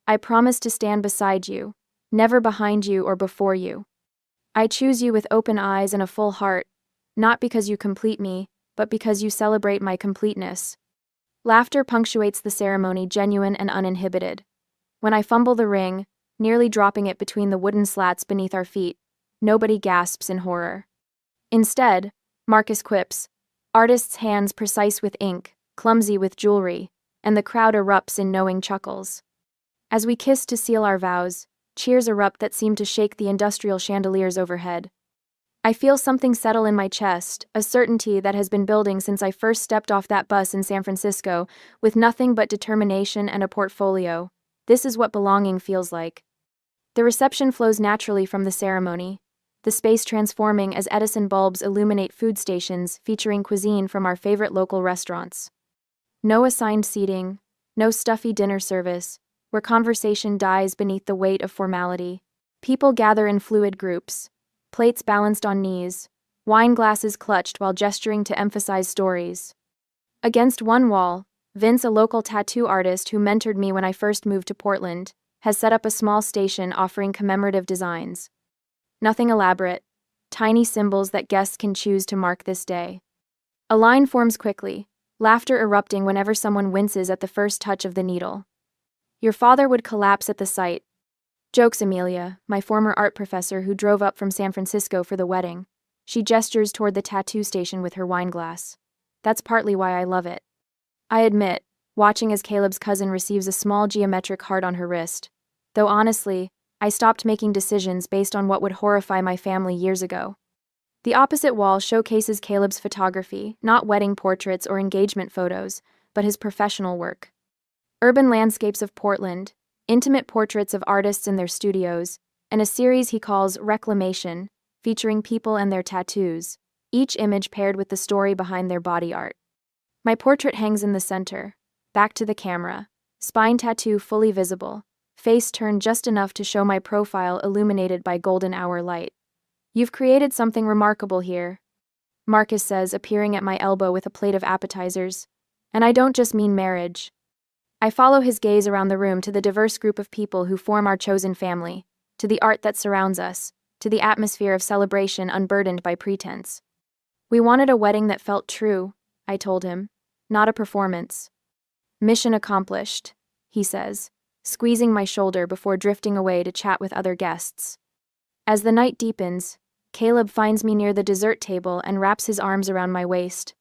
I promise to stand beside you, never behind you or before you. I choose you with open eyes and a full heart, not because you complete me, but because you celebrate my completeness. Laughter punctuates the ceremony, genuine and uninhibited. When I fumble the ring, nearly dropping it between the wooden slats beneath our feet, nobody gasps in horror. Instead, Marcus quips, artist's hands precise with ink, clumsy with jewelry, and the crowd erupts in knowing chuckles. As we kiss to seal our vows, cheers erupt that seem to shake the industrial chandeliers overhead. I feel something settle in my chest, a certainty that has been building since I first stepped off that bus in San Francisco, with nothing but determination and a portfolio. This is what belonging feels like. The reception flows naturally from the ceremony, the space transforming as Edison bulbs illuminate food stations featuring cuisine from our favorite local restaurants. No assigned seating, no stuffy dinner service, where conversation dies beneath the weight of formality. People gather in fluid groups, plates balanced on knees, wine glasses clutched while gesturing to emphasize stories. Against one wall, Vince, a local tattoo artist who mentored me when I first moved to Portland, has set up a small station offering commemorative designs. Nothing elaborate, tiny symbols that guests can choose to mark this day. A line forms quickly, laughter erupting whenever someone winces at the first touch of the needle. Your father would collapse at the sight. Jokes Amelia, my former art professor who drove up from San Francisco for the wedding. She gestures toward the tattoo station with her wine glass. That's partly why I love it. I admit, watching as Caleb's cousin receives a small geometric heart on her wrist. Though honestly, I stopped making decisions based on what would horrify my family years ago. The opposite wall showcases Caleb's photography, not wedding portraits or engagement photos, but his professional work. Urban landscapes of Portland, intimate portraits of artists in their studios, and a series he calls Reclamation, featuring people and their tattoos, each image paired with the story behind their body art. My portrait hangs in the center, back to the camera, spine tattoo fully visible, face turned just enough to show my profile illuminated by golden hour light. You've created something remarkable here, Marcus says, appearing at my elbow with a plate of appetizers. And I don't just mean marriage. I follow his gaze around the room to the diverse group of people who form our chosen family, to the art that surrounds us, to the atmosphere of celebration unburdened by pretense. We wanted a wedding that felt true, I told him, not a performance. Mission accomplished. he says, squeezing my shoulder before drifting away to chat with other guests. As the night deepens, Caleb finds me near the dessert table and wraps his arms around my waist.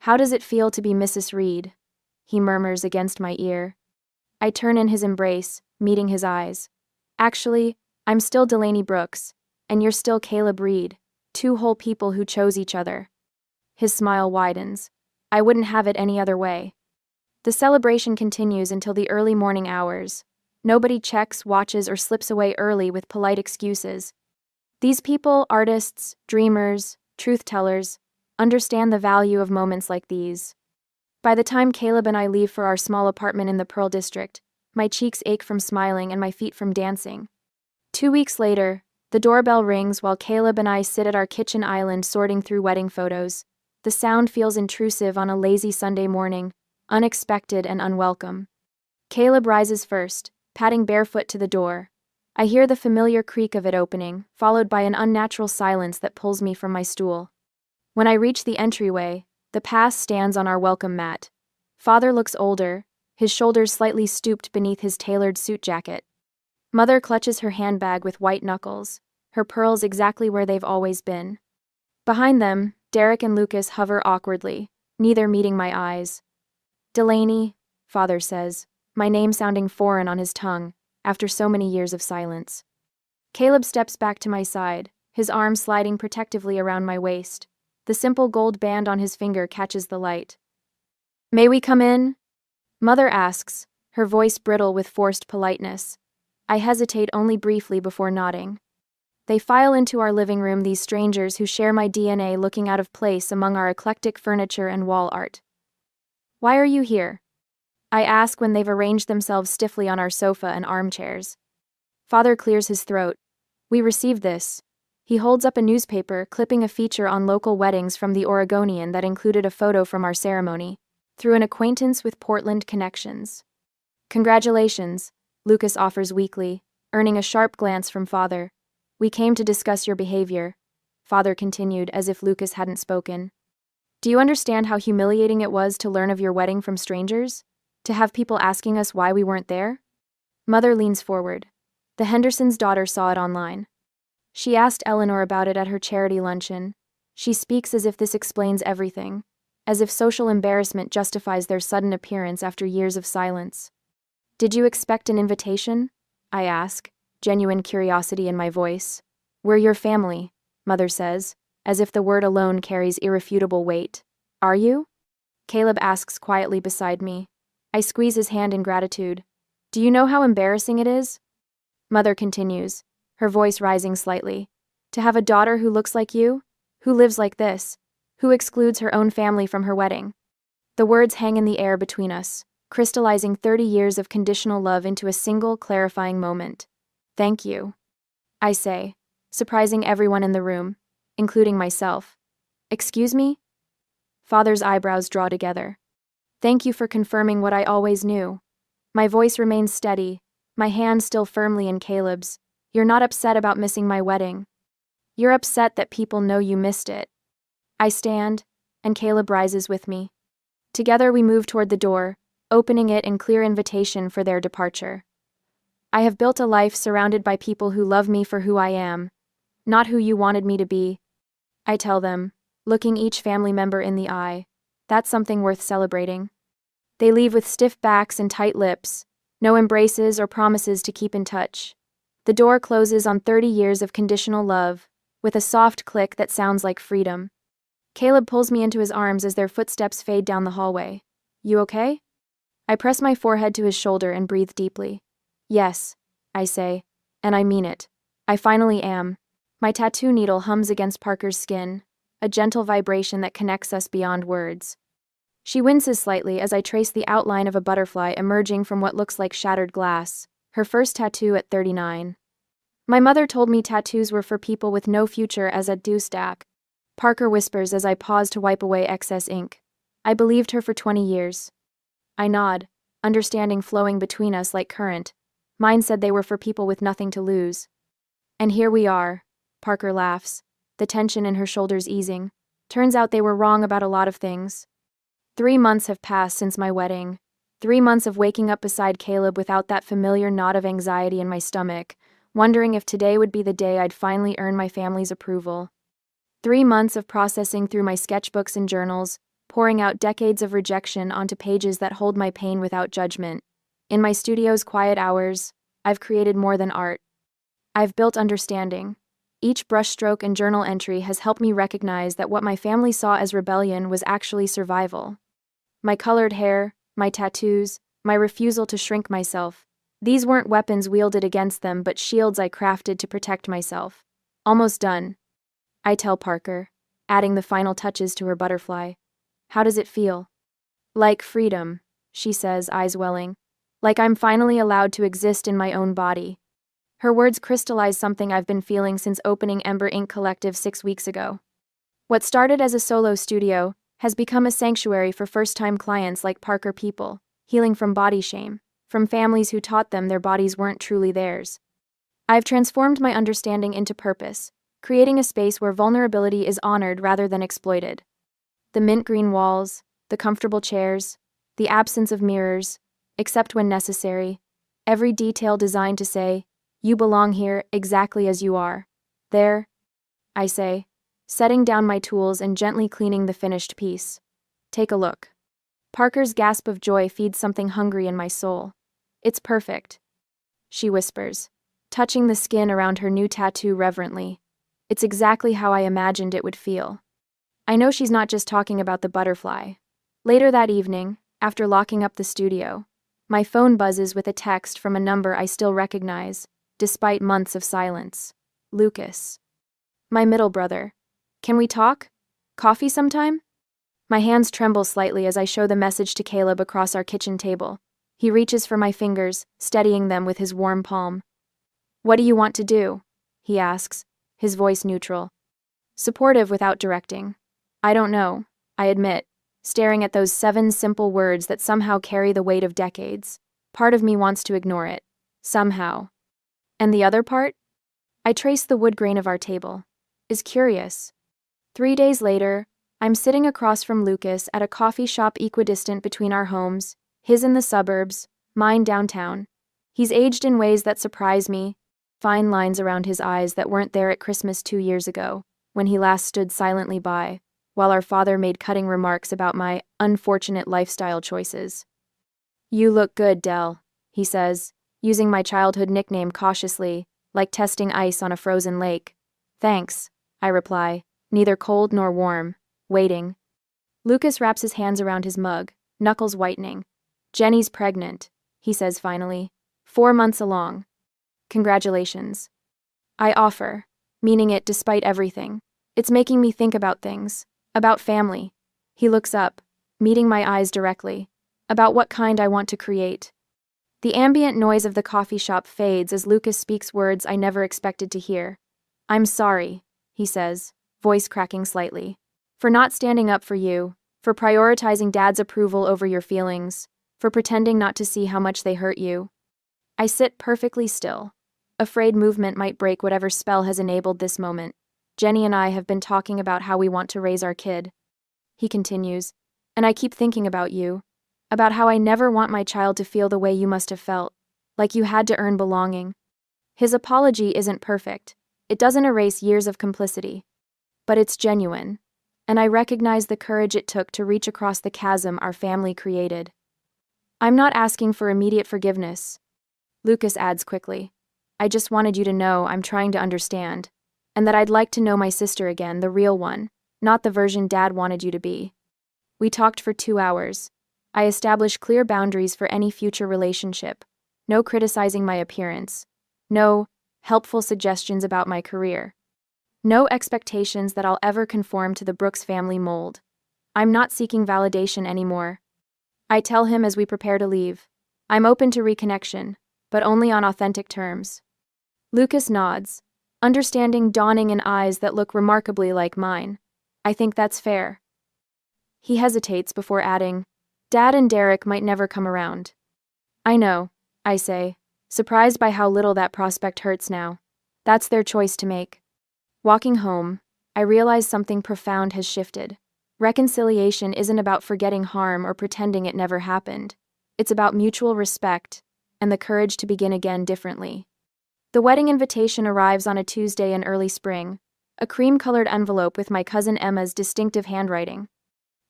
"How does it feel to be Mrs. Reed?" he murmurs against my ear. I turn in his embrace, meeting his eyes. "Actually, I'm still Delaney Brooks, and you're still Caleb Reed, two whole people who chose each other." His smile widens. "I wouldn't have it any other way." The celebration continues until the early morning hours. Nobody checks, watches, or slips away early with polite excuses. These people, artists, dreamers, truth-tellers, understand the value of moments like these. By the time Caleb and I leave for our small apartment in the Pearl District, my cheeks ache from smiling and my feet from dancing. 2 weeks later, the doorbell rings while Caleb and I sit at our kitchen island sorting through wedding photos. The sound feels intrusive on a lazy Sunday morning, unexpected and unwelcome. Caleb rises first, padding barefoot to the door. I hear the familiar creak of it opening, followed by an unnatural silence that pulls me from my stool. When I reach the entryway, the past stands on our welcome mat. Father looks older, his shoulders slightly stooped beneath his tailored suit jacket. Mother clutches her handbag with white knuckles, her pearls exactly where they've always been. Behind them, Derek and Lucas hover awkwardly, neither meeting my eyes. "Delaney," Father says, my name sounding foreign on his tongue, after so many years of silence. Caleb steps back to my side, his arm sliding protectively around my waist. The simple gold band on his finger catches the light. "May we come in?" Mother asks, her voice brittle with forced politeness. I hesitate only briefly before nodding. They file into our living room, these strangers who share my DNA looking out of place among our eclectic furniture and wall art. "Why are you here?" I ask when they've arranged themselves stiffly on our sofa and armchairs. Father clears his throat. "We received this." He holds up a newspaper, clipping a feature on local weddings from the Oregonian that included a photo from our ceremony, through an acquaintance with Portland connections. "Congratulations," Lucas offers weakly, earning a sharp glance from Father. "We came to discuss your behavior," Father continued as if Lucas hadn't spoken. "Do you understand how humiliating it was to learn of your wedding from strangers? To have people asking us why we weren't there?" Mother leans forward. "The Hendersons' daughter saw it online. She asked Eleanor about it at her charity luncheon. She speaks as if this explains everything, as if social embarrassment justifies their sudden appearance after years of silence." "Did you expect an invitation?" I ask, genuine curiosity in my voice. "We're your family," Mother says, as if the word alone carries irrefutable weight. "Are you?" Caleb asks quietly beside me. I squeeze his hand in gratitude. "Do you know how embarrassing it is?" Mother continues, her voice rising slightly. "To have a daughter who looks like you, who lives like this, who excludes her own family from her wedding." The words hang in the air between us, crystallizing 30 years of conditional love into a single, clarifying moment. "Thank you," I say, surprising everyone in the room, including myself. "Excuse me?" Father's eyebrows draw together. "Thank you for confirming what I always knew." My voice remains steady, my hand still firmly in Caleb's. "You're not upset about missing my wedding. You're upset that people know you missed it." I stand, and Caleb rises with me. Together we move toward the door, opening it in clear invitation for their departure. "I have built a life surrounded by people who love me for who I am, not who you wanted me to be," I tell them, looking each family member in the eye. That's something worth celebrating. They leave with stiff backs and tight lips, no embraces or promises to keep in touch. The door closes on 30 years of conditional love, with a soft click that sounds like freedom. Caleb pulls me into his arms as their footsteps fade down the hallway. "You okay?" I press my forehead to his shoulder and breathe deeply. "Yes," I say, and I mean it. I finally am. My tattoo needle hums against Parker's skin, a gentle vibration that connects us beyond words. She winces slightly as I trace the outline of a butterfly emerging from what looks like shattered glass, her first tattoo at 39. "My mother told me tattoos were for people with no future as a douchebag," Parker whispers as I pause to wipe away excess ink. "I believed her for 20 years. I nod, understanding flowing between us like current. Mine said they were for people with nothing to lose. And here we are, Parker laughs, the tension in her shoulders easing. Turns out they were wrong about a lot of things. 3 months have passed since my wedding. 3 months of waking up beside Caleb without that familiar knot of anxiety in my stomach, wondering if today would be the day I'd finally earn my family's approval. 3 months of processing through my sketchbooks and journals, pouring out decades of rejection onto pages that hold my pain without judgment. In my studio's quiet hours, I've created more than art. I've built understanding. Each brushstroke and journal entry has helped me recognize that what my family saw as rebellion was actually survival. My colored hair, my tattoos, my refusal to shrink myself. These weren't weapons wielded against them, but shields I crafted to protect myself. Almost done, I tell Parker, adding the final touches to her butterfly. How does it feel? Like freedom, she says, eyes welling. Like I'm finally allowed to exist in my own body. Her words crystallize something I've been feeling since opening Ember Ink Collective 6 weeks ago. What started as a solo studio has become a sanctuary for first-time clients like Parker people, healing from body shame, from families who taught them their bodies weren't truly theirs. I've transformed my understanding into purpose, creating a space where vulnerability is honored rather than exploited. The mint green walls, the comfortable chairs, the absence of mirrors, except when necessary, every detail designed to say, "You belong here exactly as you are." There, I say, setting down my tools and gently cleaning the finished piece. Take a look. Parker's gasp of joy feeds something hungry in my soul. It's perfect, she whispers, touching the skin around her new tattoo reverently. It's exactly how I imagined it would feel. I know she's not just talking about the butterfly. Later that evening, after locking up the studio, my phone buzzes with a text from a number I still recognize, despite months of silence. Lucas. My middle brother. Can we talk? Coffee sometime? My hands tremble slightly as I show the message to Caleb across our kitchen table. He reaches for my fingers, steadying them with his warm palm. What do you want to do? He asks, his voice neutral. Supportive without directing. I don't know, I admit, staring at those 7 simple words that somehow carry the weight of decades. Part of me wants to ignore it. Somehow. And the other part? I trace the wood grain of our table. Is curious. 3 days later, I'm sitting across from Lucas at a coffee shop equidistant between our homes, his in the suburbs, mine downtown. He's aged in ways that surprise me, fine lines around his eyes that weren't there at Christmas 2 years ago, when he last stood silently by, while our father made cutting remarks about my unfortunate lifestyle choices. You look good, Del, he says, using my childhood nickname cautiously, like testing ice on a frozen lake. Thanks, I reply, neither cold nor warm, waiting. Lucas wraps his hands around his mug, knuckles whitening. Jenny's pregnant, he says finally. 4 months along. Congratulations. I offer, meaning it despite everything. It's making me think about things, about family. He looks up, meeting my eyes directly, about what kind I want to create. The ambient noise of the coffee shop fades as Lucas speaks words I never expected to hear. I'm sorry, he says, voice cracking slightly, for not standing up for you, for prioritizing Dad's approval over your feelings, for pretending not to see how much they hurt you. I sit perfectly still, afraid movement might break whatever spell has enabled this moment. Jenny and I have been talking about how we want to raise our kid. He continues, and I keep thinking about you, about how I never want my child to feel the way you must have felt, like you had to earn belonging. His apology isn't perfect. It doesn't erase years of complicity. But it's genuine, and I recognize the courage it took to reach across the chasm our family created. I'm not asking for immediate forgiveness, Lucas adds quickly. I just wanted you to know I'm trying to understand, and that I'd like to know my sister again, the real one, not the version Dad wanted you to be. We talked for 2 hours. I established clear boundaries for any future relationship. No criticizing my appearance. No helpful suggestions about my career. No expectations that I'll ever conform to the Brooks family mold. I'm not seeking validation anymore. I tell him as we prepare to leave. I'm open to reconnection, but only on authentic terms. Lucas nods, understanding dawning in eyes that look remarkably like mine. I think that's fair. He hesitates before adding, Dad and Derek might never come around. I know, I say, surprised by how little that prospect hurts now. That's their choice to make. Walking home, I realize something profound has shifted. Reconciliation isn't about forgetting harm or pretending it never happened. It's about mutual respect and the courage to begin again differently. The wedding invitation arrives on a Tuesday in early spring, a cream-colored envelope with my cousin Emma's distinctive handwriting.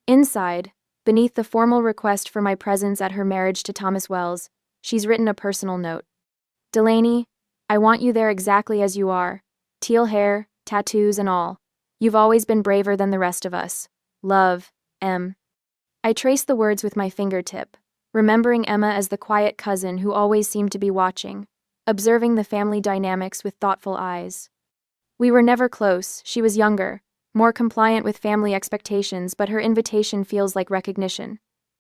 Inside, beneath the formal request for my presence at her marriage to Thomas Wells, she's written a personal note. Delaney, I want you there exactly as you are. Teal hair, tattoos and all. You've always been braver than the rest of us. Love, M. I trace the words with my fingertip, remembering Emma as the quiet cousin who always seemed to be watching, observing the family dynamics with thoughtful eyes. We were never close. She was younger, more compliant with family expectations, but her invitation feels like recognition.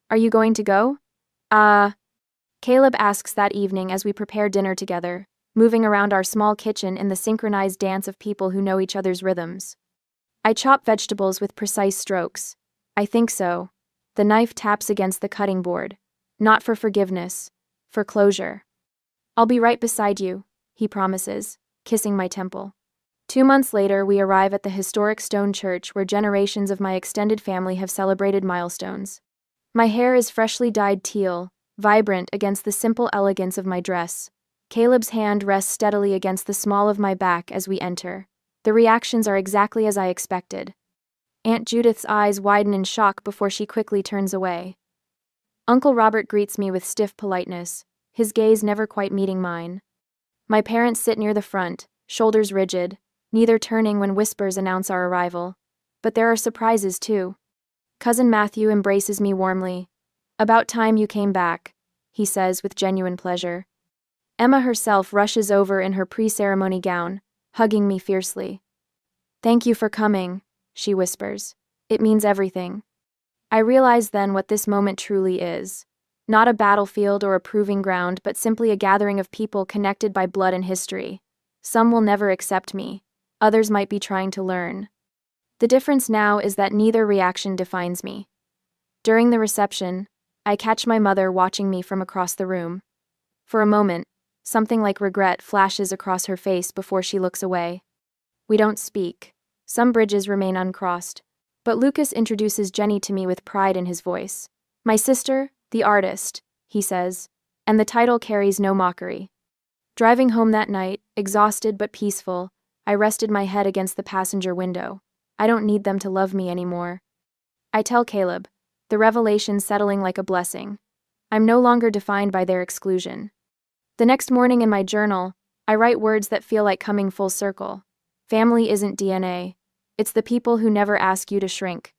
Are you going to go? Caleb asks that evening as we prepare dinner together, moving around our small kitchen in the synchronized dance of people who know each other's rhythms. I chop vegetables with precise strokes. I think so. The knife taps against the cutting board. Not for forgiveness, for closure. I'll be right beside you, he promises, kissing my temple. 2 months later, we arrive at the historic stone church where generations of my extended family have celebrated milestones. My hair is freshly dyed teal, vibrant against the simple elegance of my dress. Caleb's hand rests steadily against the small of my back as we enter. The reactions are exactly as I expected. Aunt Judith's eyes widen in shock before she quickly turns away. Uncle Robert greets me with stiff politeness, his gaze never quite meeting mine. My parents sit near the front, shoulders rigid, neither turning when whispers announce our arrival. But there are surprises too. Cousin Matthew embraces me warmly. About time you came back, he says with genuine pleasure. Emma herself rushes over in her pre-ceremony gown, hugging me fiercely. Thank you for coming, she whispers. It means everything. I realize then what this moment truly is. Not a battlefield or a proving ground, but simply a gathering of people connected by blood and history. Some will never accept me. Others might be trying to learn. The difference now is that neither reaction defines me. During the reception, I catch my mother watching me from across the room. For a moment, something like regret flashes across her face before she looks away. We don't speak. Some bridges remain uncrossed. But Lucas introduces Jenny to me with pride in his voice. My sister, the artist, he says, and the title carries no mockery. Driving home that night, exhausted but peaceful, I rested my head against the passenger window. I don't need them to love me anymore. I tell Caleb, the revelation settling like a blessing. I'm no longer defined by their exclusion. The next morning in my journal, I write words that feel like coming full circle. Family isn't DNA. It's the people who never ask you to shrink.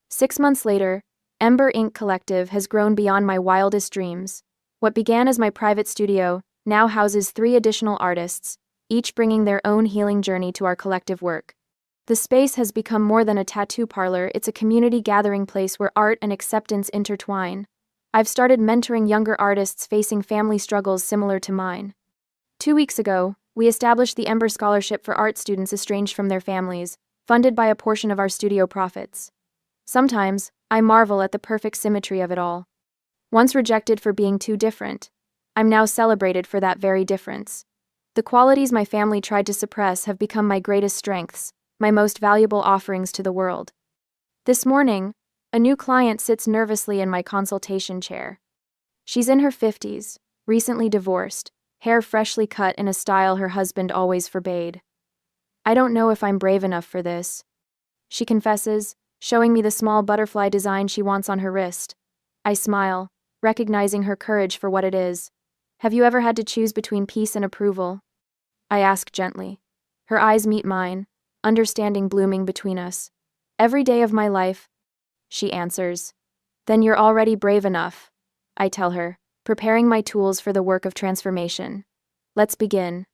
6 months later, Ember Ink Collective has grown beyond my wildest dreams. What began as my private studio now houses 3 additional artists, each bringing their own healing journey to our collective work. The space has become more than a tattoo parlor, it's a community gathering place where art and acceptance intertwine. I've started mentoring younger artists facing family struggles similar to mine. 2 weeks ago, we established the Ember Scholarship for art students estranged from their families, funded by a portion of our studio profits. Sometimes, I marvel at the perfect symmetry of it all. Once rejected for being too different, I'm now celebrated for that very difference. The qualities my family tried to suppress have become my greatest strengths, my most valuable offerings to the world. This morning, a new client sits nervously in my consultation chair. She's in her 50s, recently divorced, hair freshly cut in a style her husband always forbade. I don't know if I'm brave enough for this, she confesses, showing me the small butterfly design she wants on her wrist. I smile, recognizing her courage for what it is. Have you ever had to choose between peace and approval? I ask gently. Her eyes meet mine, understanding blooming between us. Every day of my life, she answers. Then you're already brave enough, I tell her, preparing my tools for the work of transformation. Let's begin.